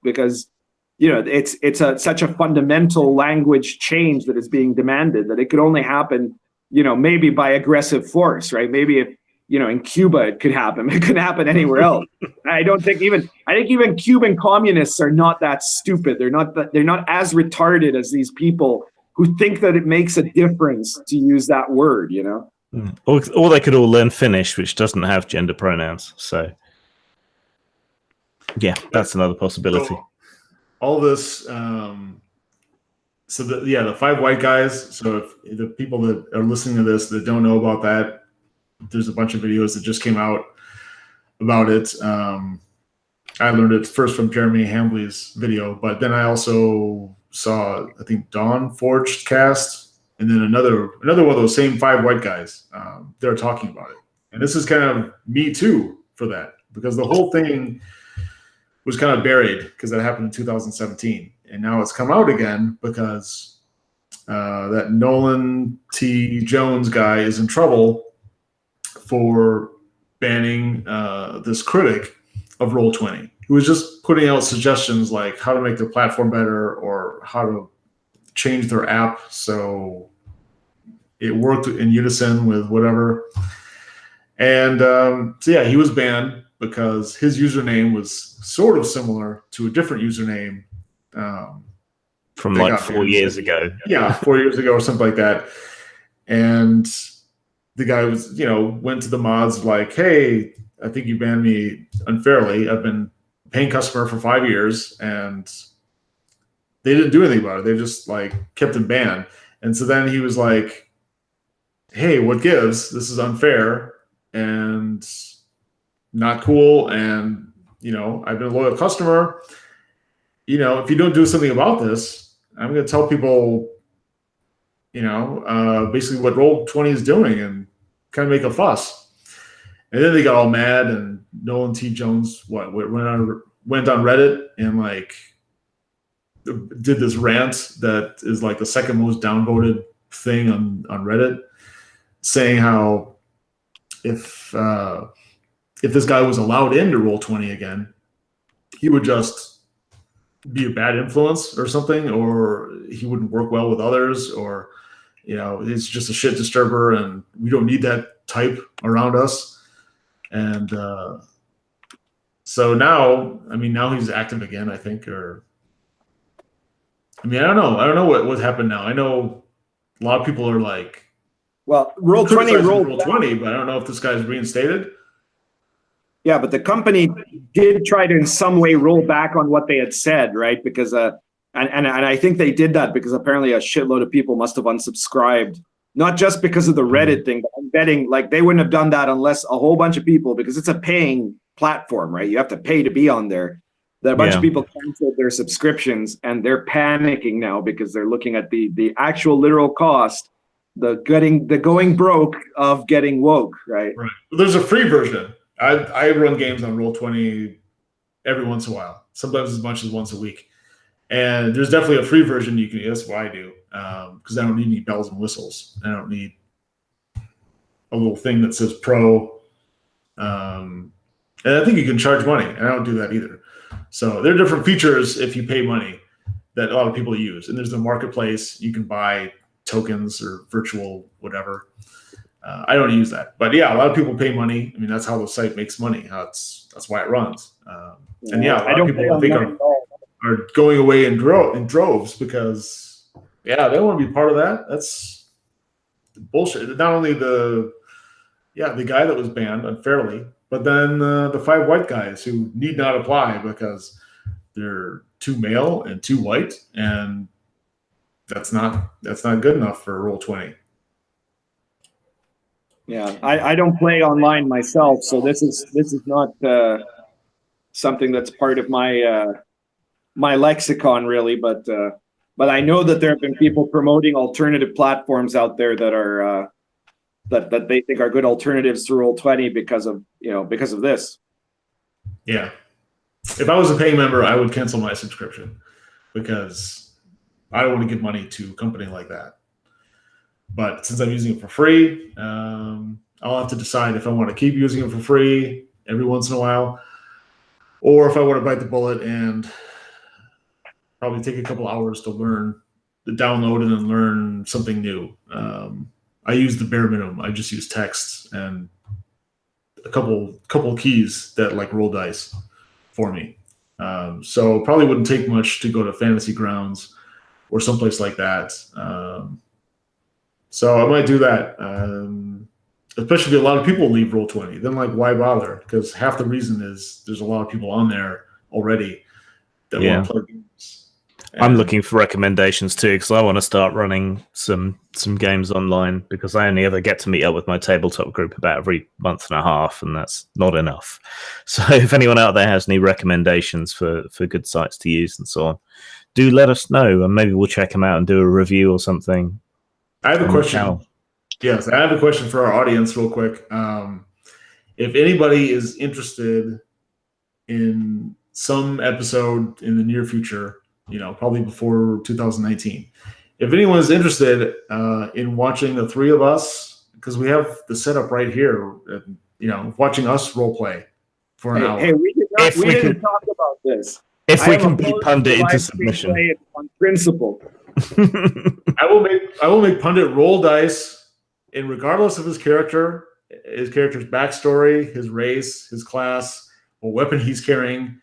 it's such a fundamental language change that is being demanded that it could only happen, maybe by aggressive force, right? Maybe if in Cuba it could happen. It couldn't happen anywhere else. I think even Cuban communists are not that stupid. They're not as retarded as these people who think that it makes a difference to use that word, Or they could all learn Finnish, which doesn't have gender pronouns. So, yeah, that's another possibility. So, all this, the 5 white guys. So, if the people that are listening to this that don't know about that, there's a bunch of videos that just came out about it. I learned it first from Jeremy Hambley's video, but then I also saw, I think, Dawn Forged cast, and then another one of those same 5 white guys. They're talking about it, and this is kind of me too for that, because the whole thing was kind of buried because that happened in 2017, and now it's come out again because that Nolan T. Jones guy is in trouble for banning this critic of Roll20, who was just putting out suggestions like how to make their platform better or how to change their app so it worked in unison with whatever. And he was banned because his username was sort of similar to a different username from like 4 years ago. Yeah, 4 years ago or something like that. And the guy was, went to the mods like, hey, I think you banned me unfairly. I've been a paying customer for 5 years, and they didn't do anything about it. They just like kept him banned. And so then he was like, hey, what gives? This is unfair and not cool. And, I've been a loyal customer. If you don't do something about this, I'm going to tell people, basically what Roll20 is doing and kind of make a fuss. And then they got all mad, and Nolan T. Jones went on Reddit and like did this rant that is like the second most downvoted thing on Reddit, saying how if this guy was allowed into Roll20 again, he would just be a bad influence or something, or he wouldn't work well with others, or he's just a shit disturber, and we don't need that type around us. And so now he's active again, I think, or I don't know what happened now. I know a lot of people are like, well, Roll20, but I don't know if this guy's reinstated. Yeah, but the company did try to in some way roll back on what they had said, right? Because and I think they did that because apparently a shitload of people must have unsubscribed, not just because of the Reddit thing, but I'm betting like they wouldn't have done that unless a whole bunch of people, because it's a paying platform, right? You have to pay to be on there. That a bunch of people canceled their subscriptions, and they're panicking now because they're looking at the actual literal cost, the going broke of getting woke, right? Right. There's a free version. I run games on Roll20 every once in a while, sometimes as much as once a week. And there's definitely a free version you can use. That's what I do, because I don't need any bells and whistles. I don't need a little thing that says pro. And I think you can charge money, and I don't do that either. So there are different features if you pay money that a lot of people use. And there's the marketplace. You can buy tokens or virtual whatever. I don't use that, but yeah, a lot of people pay money. I mean, that's how the site makes money. That's why it runs. And yeah, a lot of people I think are going away in droves because they want to be part of that. That's bullshit. Not only the guy that was banned unfairly, but then the 5 white guys who need not apply because they're too male and too white, and that's not good enough for Roll20. Yeah, I don't play online myself, so this is not something that's part of my my lexicon really. But I know that there have been people promoting alternative platforms out there that are that they think are good alternatives to Roll20 because of this. Yeah, if I was a paying member, I would cancel my subscription because I don't want to give money to a company like that. But since I'm using it for free, I'll have to decide if I want to keep using it for free every once in a while, or if I want to bite the bullet and probably take a couple hours to download it and learn something new. I use the bare minimum. I just use text and a couple keys that like roll dice for me. So probably wouldn't take much to go to Fantasy Grounds or someplace like that. So I might do that, especially if a lot of people leave Roll20. Then, like, why bother? Because half the reason is there's a lot of people on there already that want to play games. And I'm looking for recommendations too, because I want to start running some games online, because I only ever get to meet up with my tabletop group about every month and a half, and that's not enough. So if anyone out there has any recommendations for good sites to use and so on, do let us know, and maybe we'll check them out and do a review or something. I have a question. Yes, I have a question for our audience real quick. If anybody is interested in some episode in the near future, probably before 2019, if anyone is interested in watching the three of us, because we have the setup right here, watching us role play for an hour. Hey, we didn't talk about this. If we can beat Pundit into submission. On principle. I will make Pundit roll dice, and regardless of his character's backstory, his race, his class, what weapon he's carrying,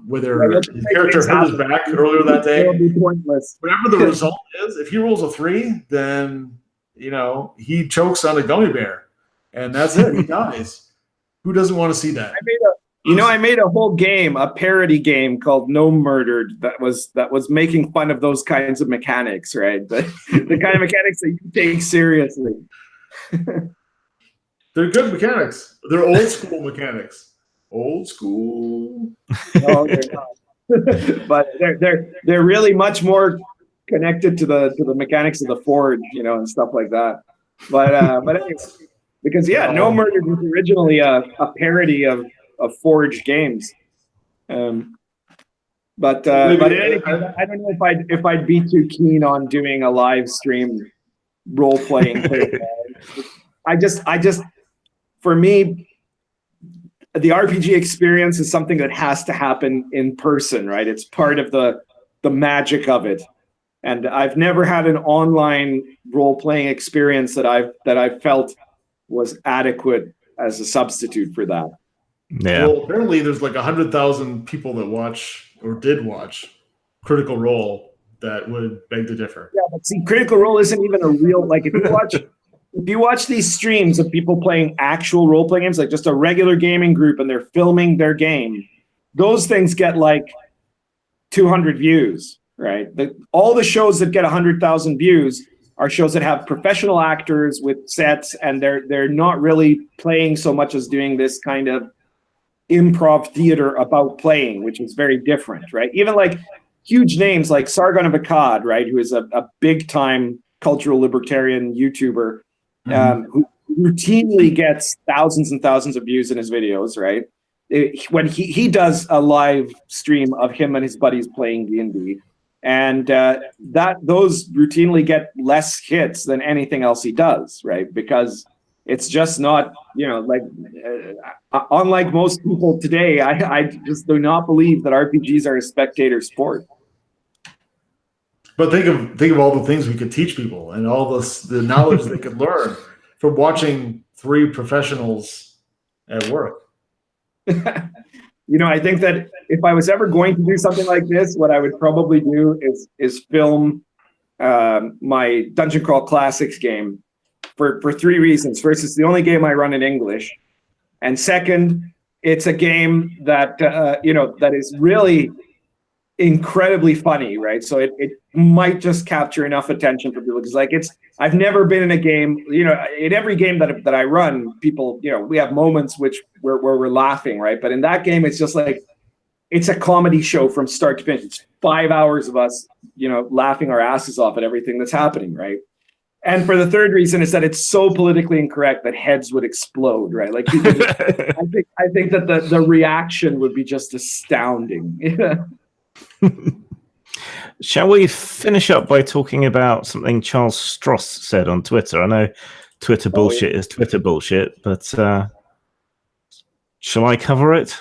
whether his character hurt his back earlier that day, it'll be pointless. Whatever the result is, if he rolls a 3, then he chokes on a gummy bear, and that's it. He dies. Who doesn't want to see that? I made a whole game, a parody game called No Murdered that was making fun of those kinds of mechanics, right? The kind of mechanics that you take seriously. They're good mechanics. They're old school mechanics. Old school. No, they're not. But they're really much more connected to the mechanics of the Forge, and stuff like that. But anyway, because No Murdered was originally a parody of Forge games. But in any case, I don't know if I'd be too keen on doing a live stream role playing thing. I just for me, the RPG experience is something that has to happen in person, right? It's part of the magic of it. And I've never had an online role playing experience that I felt was adequate as a substitute for that. Yeah. Well, apparently there's like 100,000 people that watch or did watch Critical Role that would beg to differ. Yeah, but see, Critical Role isn't even a real, like, if you watch these streams of people playing actual role playing games, like just a regular gaming group, and they're filming their game, those things get like 200 views, right? All the shows that get 100,000 views are shows that have professional actors with sets, and they're not really playing so much as doing this kind of improv theater about playing, which is very different, right? Even like huge names like Sargon of Akkad, right, who is a big time cultural libertarian YouTuber, who routinely gets thousands and thousands of views in his videos, right? When he does a live stream of him and his buddies playing D&D, and those routinely get less hits than anything else he does, right? Because it's just not, like, unlike most people today, I just do not believe that RPGs are a spectator sport. But think of all the things we could teach people and all the knowledge they could learn from watching three professionals at work. I think that if I was ever going to do something like this, what I would probably do is film my Dungeon Crawl Classics game for three reasons. First, it's the only game I run in English, and second, it's a game that that is really incredibly funny, right? So it might just capture enough attention for people, because I've never been in a game, in every game that I run, people, we have moments where we're laughing, right? But in that game, it's just like, it's a comedy show from start to finish. It's 5 hours of us, laughing our asses off at everything that's happening, right? And for the third reason is that it's so politically incorrect that heads would explode, right? Like, people I think that the reaction would be just astounding. Shall we finish up by talking about something Charles Stross said on Twitter? I know Twitter bullshit is Twitter bullshit, but shall I cover it?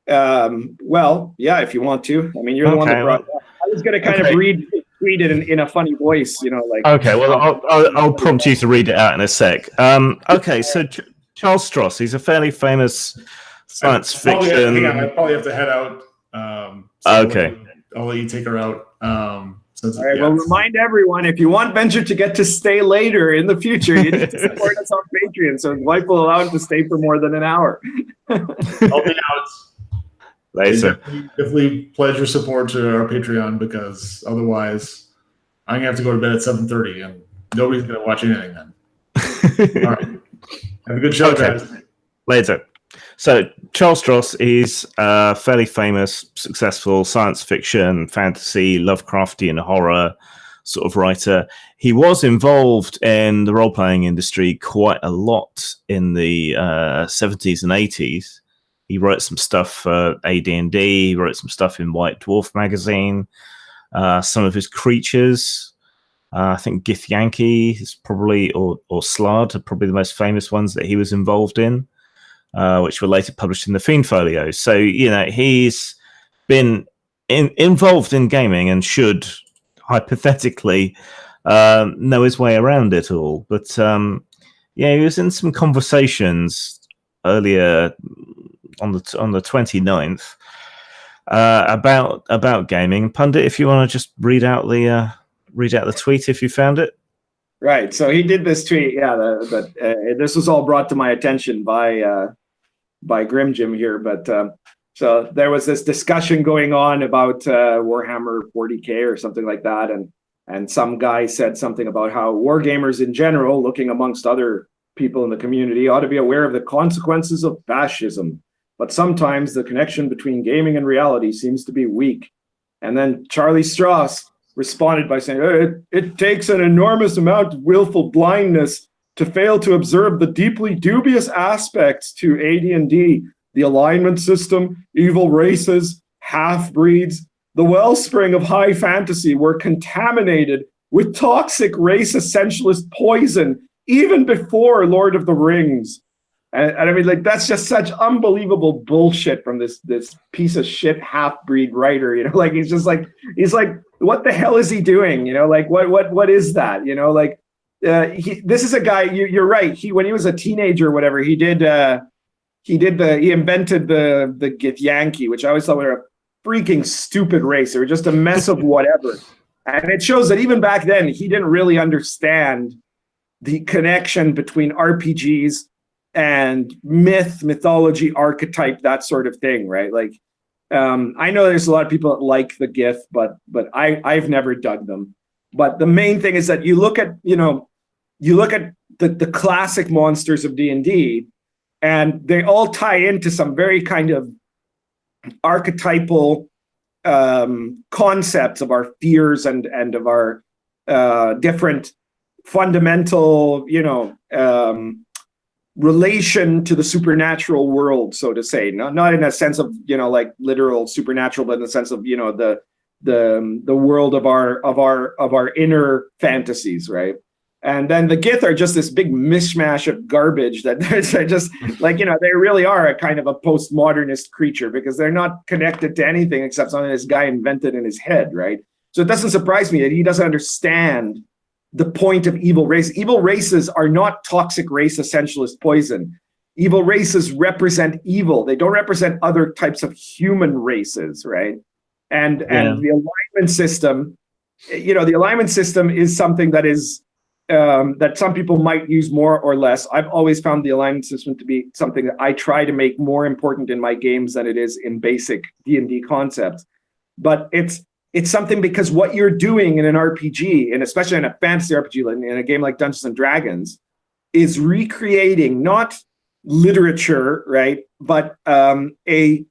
Well, yeah, if you want to. I mean, you're the one that brought it up. I was going to kind of read it in a funny voice, like. Okay, well, I'll prompt you to read it out in a sec. Okay, so Charles Stross, he's a fairly famous science fiction. I probably have to head out. Okay. I'll let you take her out. All right. Well, remind everyone, if you want Venture to get to stay later in the future, you need to support us on Patreon, so his wife will allow him to stay for more than an hour. I'll be out later. Definitely pledge your support to our Patreon, because otherwise I'm gonna have to go to bed at 7:30, and nobody's gonna watch anything then. All right. Have a good show, guys. Later. So Charles Stross is a fairly famous, successful science fiction, fantasy, Lovecraftian horror sort of writer. He was involved in the role-playing industry quite a lot in the 70s and 80s. He wrote some stuff for AD&D. He wrote some stuff in White Dwarf magazine. Some of his creatures, I think Githyanki is probably, or Slard are probably the most famous ones that he was involved in. Which were later published in the Fiend Folio. So, he's been involved in gaming and should hypothetically know his way around it all. But he was in some conversations earlier on the 29th about gaming. Pundit, if you want to just read out the tweet if you found it. Right. So he did this tweet. Yeah, this was all brought to my attention by Grim Jim here. But so there was this discussion going on about Warhammer 40K or something like that, and some guy said something about how wargamers in general, looking amongst other people in the community, ought to be aware of the consequences of fascism. But sometimes the connection between gaming and reality seems to be weak. And then Charlie Stross responded by saying, it takes an enormous amount of willful blindness to fail to observe the deeply dubious aspects to AD&D, the alignment system, evil races, half-breeds, the wellspring of high fantasy, were contaminated with toxic race essentialist poison even before Lord of the Rings. And I mean, like, that's just such unbelievable bullshit from this piece of shit half-breed writer. You know, like, he's like, what the hell is he doing? You know, like, what is that? You know, like, this is a guy. You're right. When he was a teenager or whatever, he invented the Githyanki, which I always thought were a freaking stupid race. They were just a mess of whatever. And it shows that even back then, he didn't really understand the connection between RPGs and mythology, archetype, that sort of thing, right? Like, I know there's a lot of people that like the Gith, but I've never dug them. But the main thing is that you look at the classic monsters of D&D, and they all tie into some very kind of archetypal concepts of our fears and of our different fundamental, relation to the supernatural world, so to say. Not in a sense of, like literal supernatural, but in the sense of, the world of our inner fantasies, right? And then the Gith are just this big mishmash of garbage that they're just like, they really are a kind of a postmodernist creature, because they're not connected to anything except something this guy invented in his head, right? So it doesn't surprise me that he doesn't understand the point of evil race. Evil races are not toxic race essentialist poison. Evil races represent evil. They don't represent other types of human races, right? And the alignment system, the alignment system is something that is that some people might use more or less. I've always found the alignment system to be something that I try to make more important in my games than it is in basic D&D concepts. But it's something, because what you're doing in an RPG, and especially in a fantasy RPG, in a game like Dungeons and Dragons, is recreating not literature, right, but a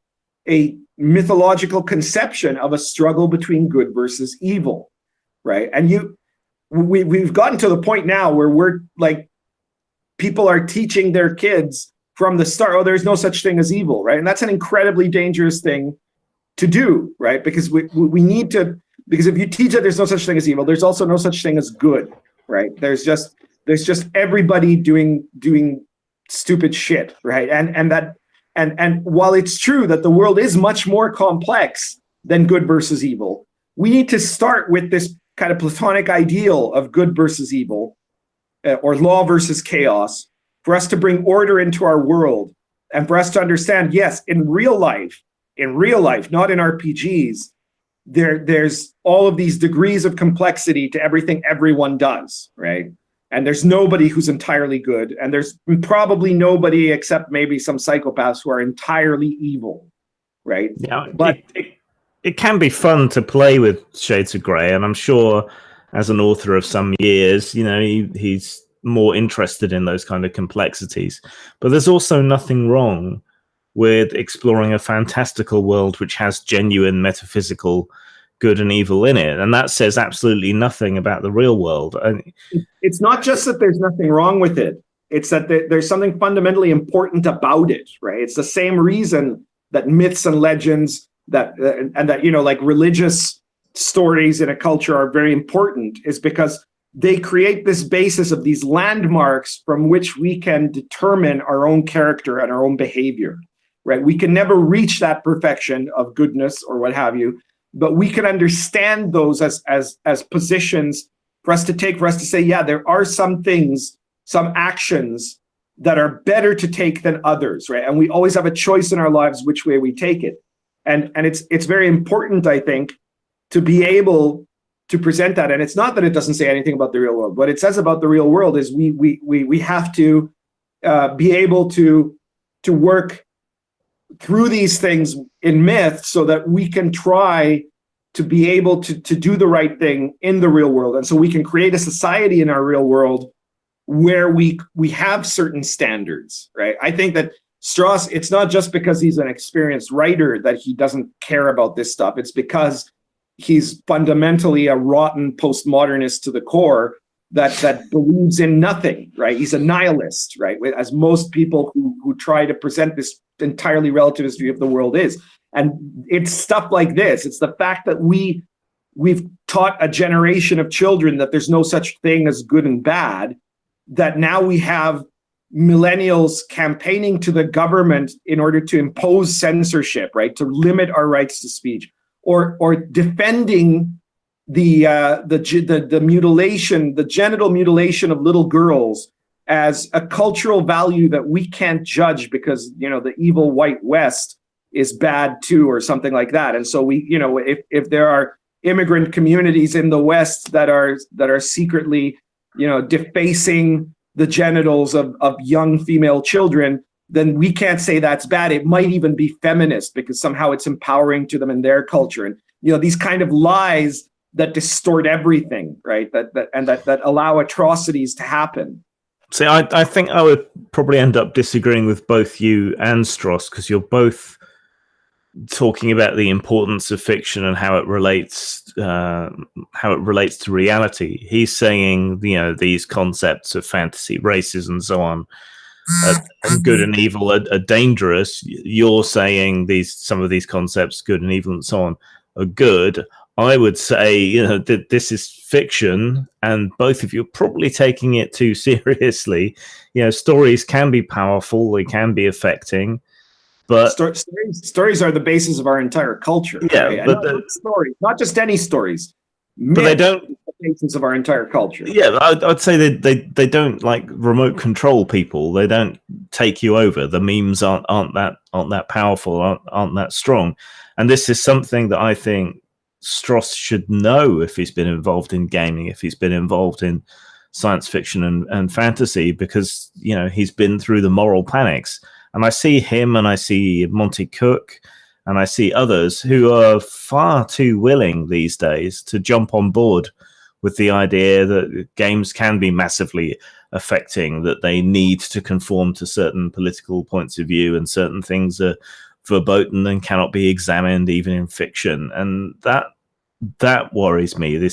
mythological conception of a struggle between good versus evil, right? And we've gotten to the point now where we're like, people are teaching their kids from the start, oh, there's no such thing as evil, right? And that's an incredibly dangerous thing to do, right? Because we need to, because if you teach that there's no such thing as evil, there's also no such thing as good, right? There's just everybody doing stupid shit, right? And while it's true that the world is much more complex than good versus evil, we need to start with this kind of Platonic ideal of good versus evil, or law versus chaos, for us to bring order into our world, and for us to understand, yes, in real life, not in RPGs, there's all of these degrees of complexity to everything everyone does, right? And there's nobody who's entirely good, and there's probably nobody except maybe some psychopaths who are entirely evil, right? Yeah, but it can be fun to play with shades of grey, and I'm sure as an author of some years, he's more interested in those kind of complexities. But there's also nothing wrong with exploring a fantastical world which has genuine metaphysical good and evil in it, and that says absolutely nothing about the real world. It's not just that there's nothing wrong with it, it's that there's something fundamentally important about it, right? It's the same reason that myths and legends, that like religious stories in a culture are very important, is because they create this basis of these landmarks from which we can determine our own character and our own behavior, right? We can never reach that perfection of goodness or what have you, but we can understand those as positions for us to take, for us to say, yeah, there are some things, some actions that are better to take than others, right? And we always have a choice in our lives which way we take it. And it's very important, I think, to be able to present that. And it's not that it doesn't say anything about the real world. What it says about the real world is we have to be able to work through these things in myth, so that we can try to be able to do the right thing in the real world. And so we can create a society in our real world where we have certain standards, right? I think that Strauss, it's not just because he's an experienced writer that he doesn't care about this stuff. It's because he's fundamentally a rotten postmodernist to the core that believes in nothing, right? He's a nihilist, right? As most people who try to present this entirely relativist view of the world is. And it's stuff like this. It's the fact that we've taught a generation of children that there's no such thing as good and bad, that now we have millennials campaigning to the government in order to impose censorship, right? To limit our rights to speech, or defending the mutilation, the genital mutilation of little girls as a cultural value that we can't judge because, the evil white West is bad too, or something like that. And so we, if there are immigrant communities in the West that are secretly, defacing the genitals of young female children, then we can't say that's bad. It might even be feminist because somehow it's empowering to them in their culture. And, these kind of lies that distort everything, right? That allow atrocities to happen. See, I think I would probably end up disagreeing with both you and Strauss, because you're both talking about the importance of fiction and how it relates to reality. He's saying, these concepts of fantasy races and so on, and good and evil are dangerous. You're saying some of these concepts, good and evil and so on, are good. I would say, that this is fiction, and both of you are probably taking it too seriously. Stories can be powerful, they can be affecting, but stories are the basis of our entire culture. Yeah, right? but stories, not just any stories. But they don't. The basis of our entire culture. Yeah, I'd say they don't like remote control people. They don't take you over. The memes aren't that powerful, aren't that strong. And this is something that I think Strauss should know if he's been involved in gaming, if he's been involved in science fiction and fantasy, because he's been through the moral panics. And I see him, and I see Monty Cook, and I see others who are far too willing these days to jump on board with the idea that games can be massively affecting, that they need to conform to certain political points of view, and certain things are verboten and cannot be examined even in fiction. And that worries me.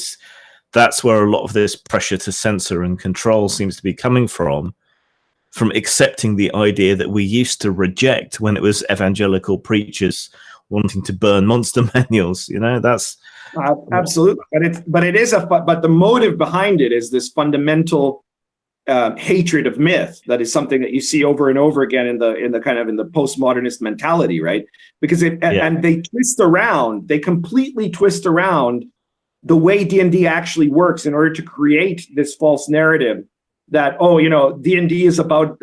That's where a lot of this pressure to censor and control seems to be coming from accepting the idea that we used to reject when it was evangelical preachers wanting to burn monster manuals. That's absolutely. But the motive behind it is this fundamental hatred of myth that is something that you see over and over again in the postmodernist mentality, right? Because and they completely twist around the way D&D actually works in order to create this false narrative that, D&D is about,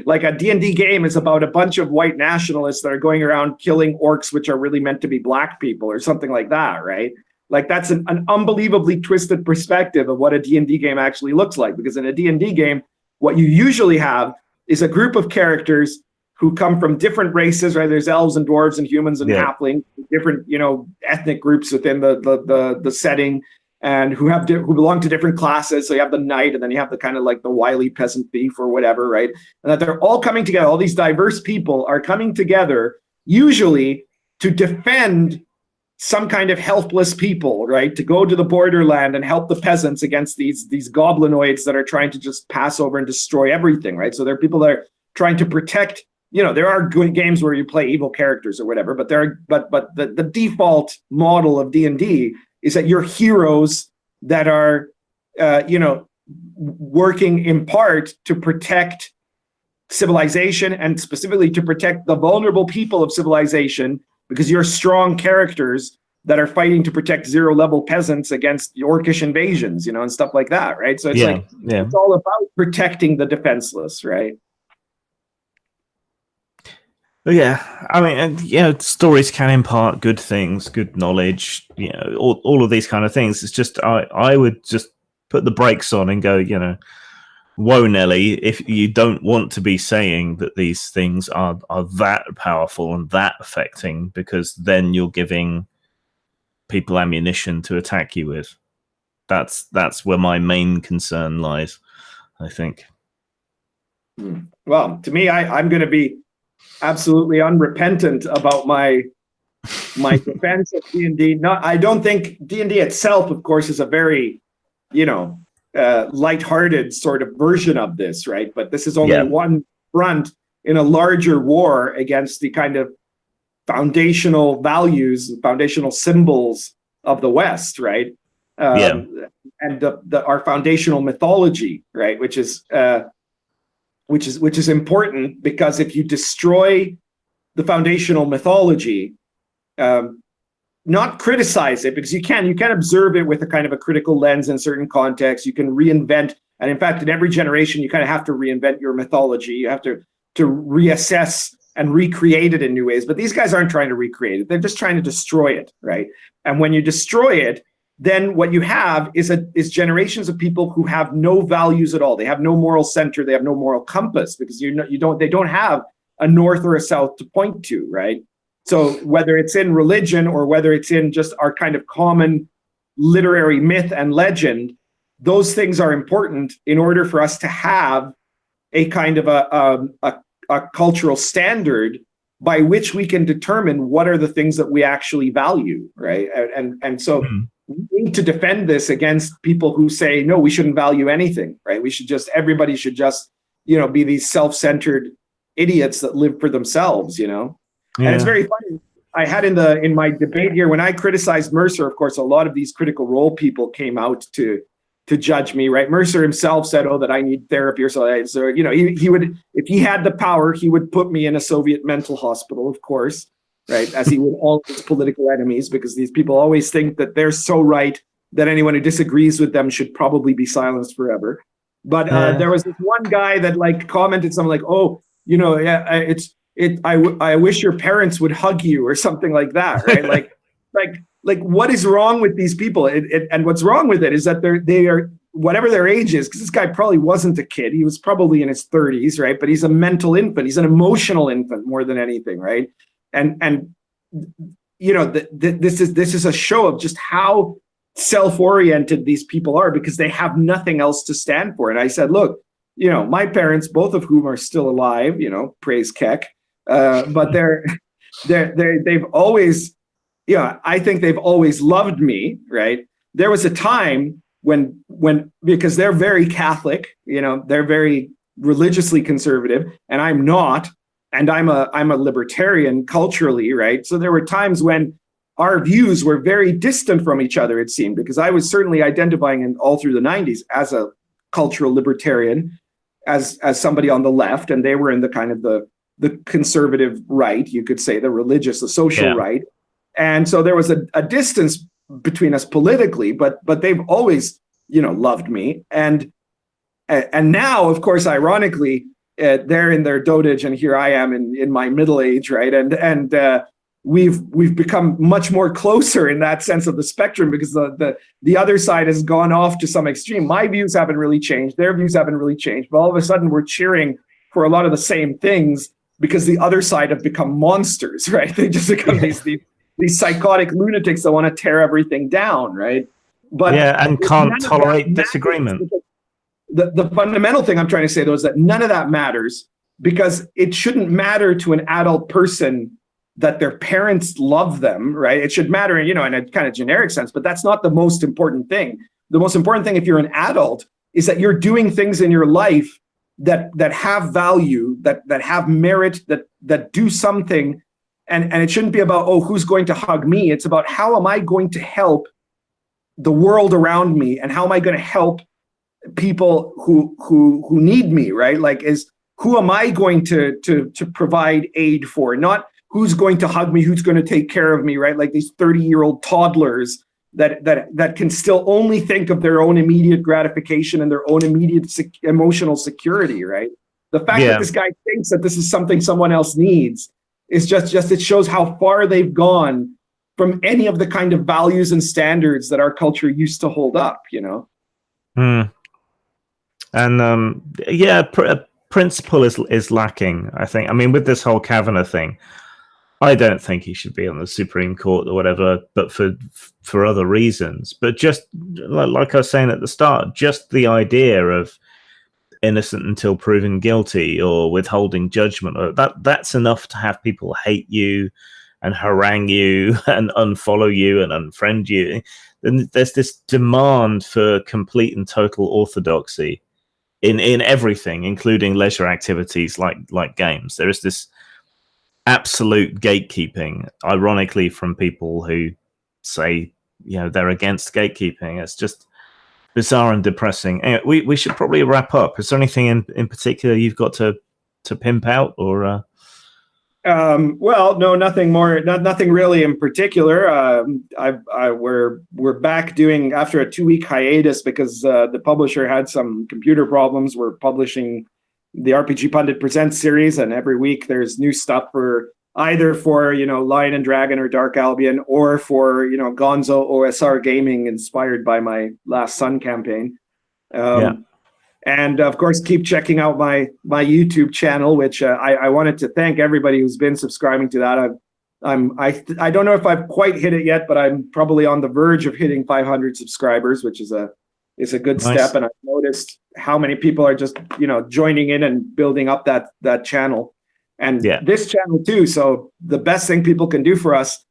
like a D&D game is about a bunch of white nationalists that are going around killing orcs, which are really meant to be black people or something like that, right? Like that's an unbelievably twisted perspective of what a D&D game actually looks like. Because in a D&D game, what you usually have is a group of characters who come from different races, right? There's elves and dwarves and humans and halflings, different, ethnic groups within the setting, and who belong to different classes. So you have the knight, and then you have the kind of like the wily peasant thief or whatever, right? And that they're all coming together. All these diverse people are coming together, usually to defend some kind of helpless people, right? To go to the borderland and help the peasants against these goblinoids that are trying to just pass over and destroy everything, right? So there are people that are trying to protect. There are good games where you play evil characters or whatever, but the default model of D&D is that you're heroes that are, working in part to protect civilization, and specifically to protect the vulnerable people of civilization, because you're strong characters that are fighting to protect zero-level peasants against orcish invasions, and stuff like that, right? So it's it's all about protecting the defenseless, right? Yeah, I mean, stories can impart good things, good knowledge, all of these kind of things. It's just I would just put the brakes on and go, whoa, Nelly, if you don't want to be saying that these things are that powerful and that affecting, because then you're giving people ammunition to attack you with. That's where my main concern lies, I think. Well, to me, I'm going to be absolutely unrepentant about my defense of D&D. I don't think D&D itself, of course, is a very, lighthearted sort of version of this, right? But this is only one front in a larger war against the kind of foundational values, foundational symbols of the West, right? And our foundational mythology, right, which is important, because if you destroy the foundational mythology, not criticize it, because you can observe it with a kind of a critical lens in certain contexts. You can reinvent, and in fact, in every generation, you kind of have to reinvent your mythology. You have to reassess and recreate it in new ways. But these guys aren't trying to recreate it; they're just trying to destroy it, right? And when you destroy it, then what you have is generations of people who have no values at all. They have no moral center. They have no moral compass, because they don't have a north or a south to point to, right? So whether it's in religion or whether it's in just our kind of common literary myth and legend, those things are important in order for us to have a kind of a cultural standard by which we can determine what are the things that we actually value, right? And so we need to defend this against people who say, no, we shouldn't value anything, right? Everybody should just, be these self-centered idiots that live for themselves, And it's very funny. I had in my debate here, when I criticized Mercer, of course, a lot of these Critical Role people came out to judge me, right? Mercer himself said, "Oh, that I need therapy," or so. He would, if he had the power, he would put me in a Soviet mental hospital, of course, right? As he would all his political enemies, because these people always think that they're so right that anyone who disagrees with them should probably be silenced forever. But there was this one guy that commented something like, "Oh, I wish your parents would hug you," or something like that, right? like what is wrong with these people? And what's wrong with it is that they are whatever their age is, because this guy probably wasn't a kid. He was probably in his 30s, right? But he's a mental infant. He's an emotional infant more than anything, right? And this is a show of just how self-oriented these people are, because they have nothing else to stand for. And I said, look, my parents, both of whom are still alive, praise Keck. But they've always, I think they've always loved me, right? There was a time when because they're very Catholic, they're very religiously conservative, and I'm not, and I'm a libertarian culturally, right? So there were times when our views were very distant from each other, it seemed, because I was certainly identifying all through the 90s as a cultural libertarian, as somebody on the left, and they were in the kind of the conservative right, you could say, the religious, the social right. And so there was a distance between us politically, but they've always, loved me. And now, of course, ironically, they're in their dotage, and here I am in my middle age, right? And we've become much more closer in that sense of the spectrum, because the other side has gone off to some extreme. My views haven't really changed. Their views haven't really changed. But all of a sudden, we're cheering for a lot of the same things, because the other side have become monsters, right? They just become these psychotic lunatics that want to tear everything down, right? But and can't tolerate disagreement. The fundamental thing I'm trying to say, though, is that none of that matters, because it shouldn't matter to an adult person that their parents love them, right? It should matter, in a kind of generic sense, but that's not the most important thing. The most important thing, if you're an adult, is that you're doing things in your life that have value, that have merit, that do something, and it shouldn't be about, oh, who's going to hug me? It's about, how am I going to help the world around me, and how am I going to help people who need me, right? Who am I going to provide aid for? Not who's going to hug me, who's going to take care of me, right? Like these 30-year-old toddlers that can still only think of their own immediate gratification and their own immediate emotional security, right? The fact that this guy thinks that this is something someone else needs is just it shows how far they've gone from any of the kind of values and standards that our culture used to hold up, And principle is lacking, I think. I mean, with this whole Kavanaugh thing, I don't think he should be on the Supreme Court or whatever, but for other reasons. But just like I was saying at the start, just the idea of innocent until proven guilty, or withholding judgment, or that's enough to have people hate you and harangue you and unfollow you and unfriend you. And there's this demand for complete and total orthodoxy in everything, including leisure activities like games. There is this absolute gatekeeping, ironically, from people who say, they're against gatekeeping. It's just bizarre and depressing. Anyway, we should probably wrap up. Is there anything in particular you've got to pimp out, or? Well, no, nothing more, nothing really in particular. We're back doing, after a 2-week hiatus because the publisher had some computer problems. We're publishing the RPG Pundit Presents series, and every week there's new stuff for either for Lion and Dragon or Dark Albion, or for Gonzo OSR Gaming, inspired by my Last Sun campaign. And of course, keep checking out my YouTube channel, which I wanted to thank everybody who's been subscribing to that. I don't know if I've quite hit it yet, but I'm probably on the verge of hitting 500 subscribers, which is a good step. And I've noticed how many people are just joining in and building up that channel, and this channel too. So the best thing people can do for us,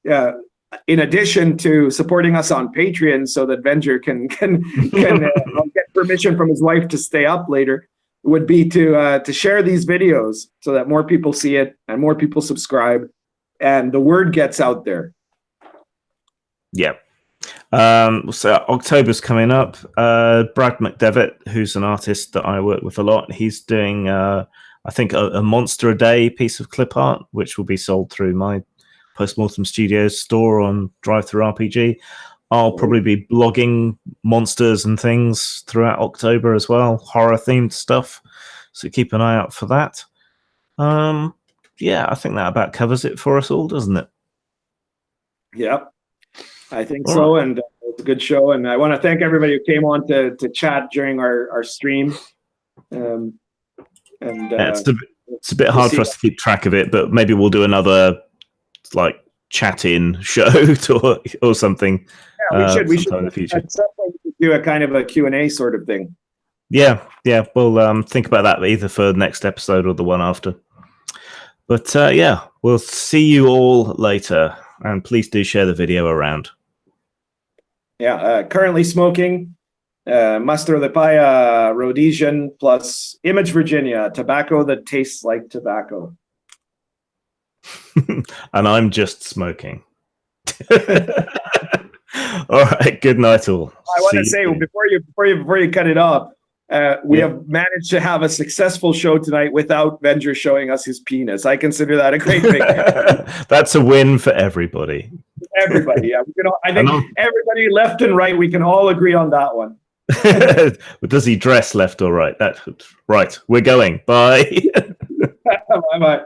in addition to supporting us on Patreon, so that Venger can get permission from his wife to stay up later, would be to share these videos so that more people see it and more people subscribe, and the word gets out there. Yeah. So October's coming up. Brad McDevitt, who's an artist that I work with a lot, he's doing I think a monster a day piece of clip art, which will be sold through my Postmortem Studios store on Drive-Thru RPG. I'll probably be blogging monsters and things throughout October as well, horror themed stuff, so keep an eye out for that. I think that about covers it for us all, doesn't it? Yeah, I think all so. Right. And it's a good show, and I want to thank everybody who came on to chat during our stream. It's a bit hard for us to keep track of it, but maybe we'll do another chat-in show or something. Yeah, we should in the future. At some point we could do a kind of a Q&A sort of thing. Yeah. We'll think about that either for the next episode or the one after. But we'll see you all later, and please do share the video around. Yeah, currently smoking Mastro de Paya Rhodesian plus Image Virginia, tobacco that tastes like tobacco. And I'm just smoking. All right, good night all. I want to say before you cut it off, we have managed to have a successful show tonight without Venger showing us his penis. I consider that a great thing. That's a win for everybody. Everybody, yeah. I think everybody left and right, we can all agree on that one. Does he dress left or right? Right. We're going. Bye. Bye-bye.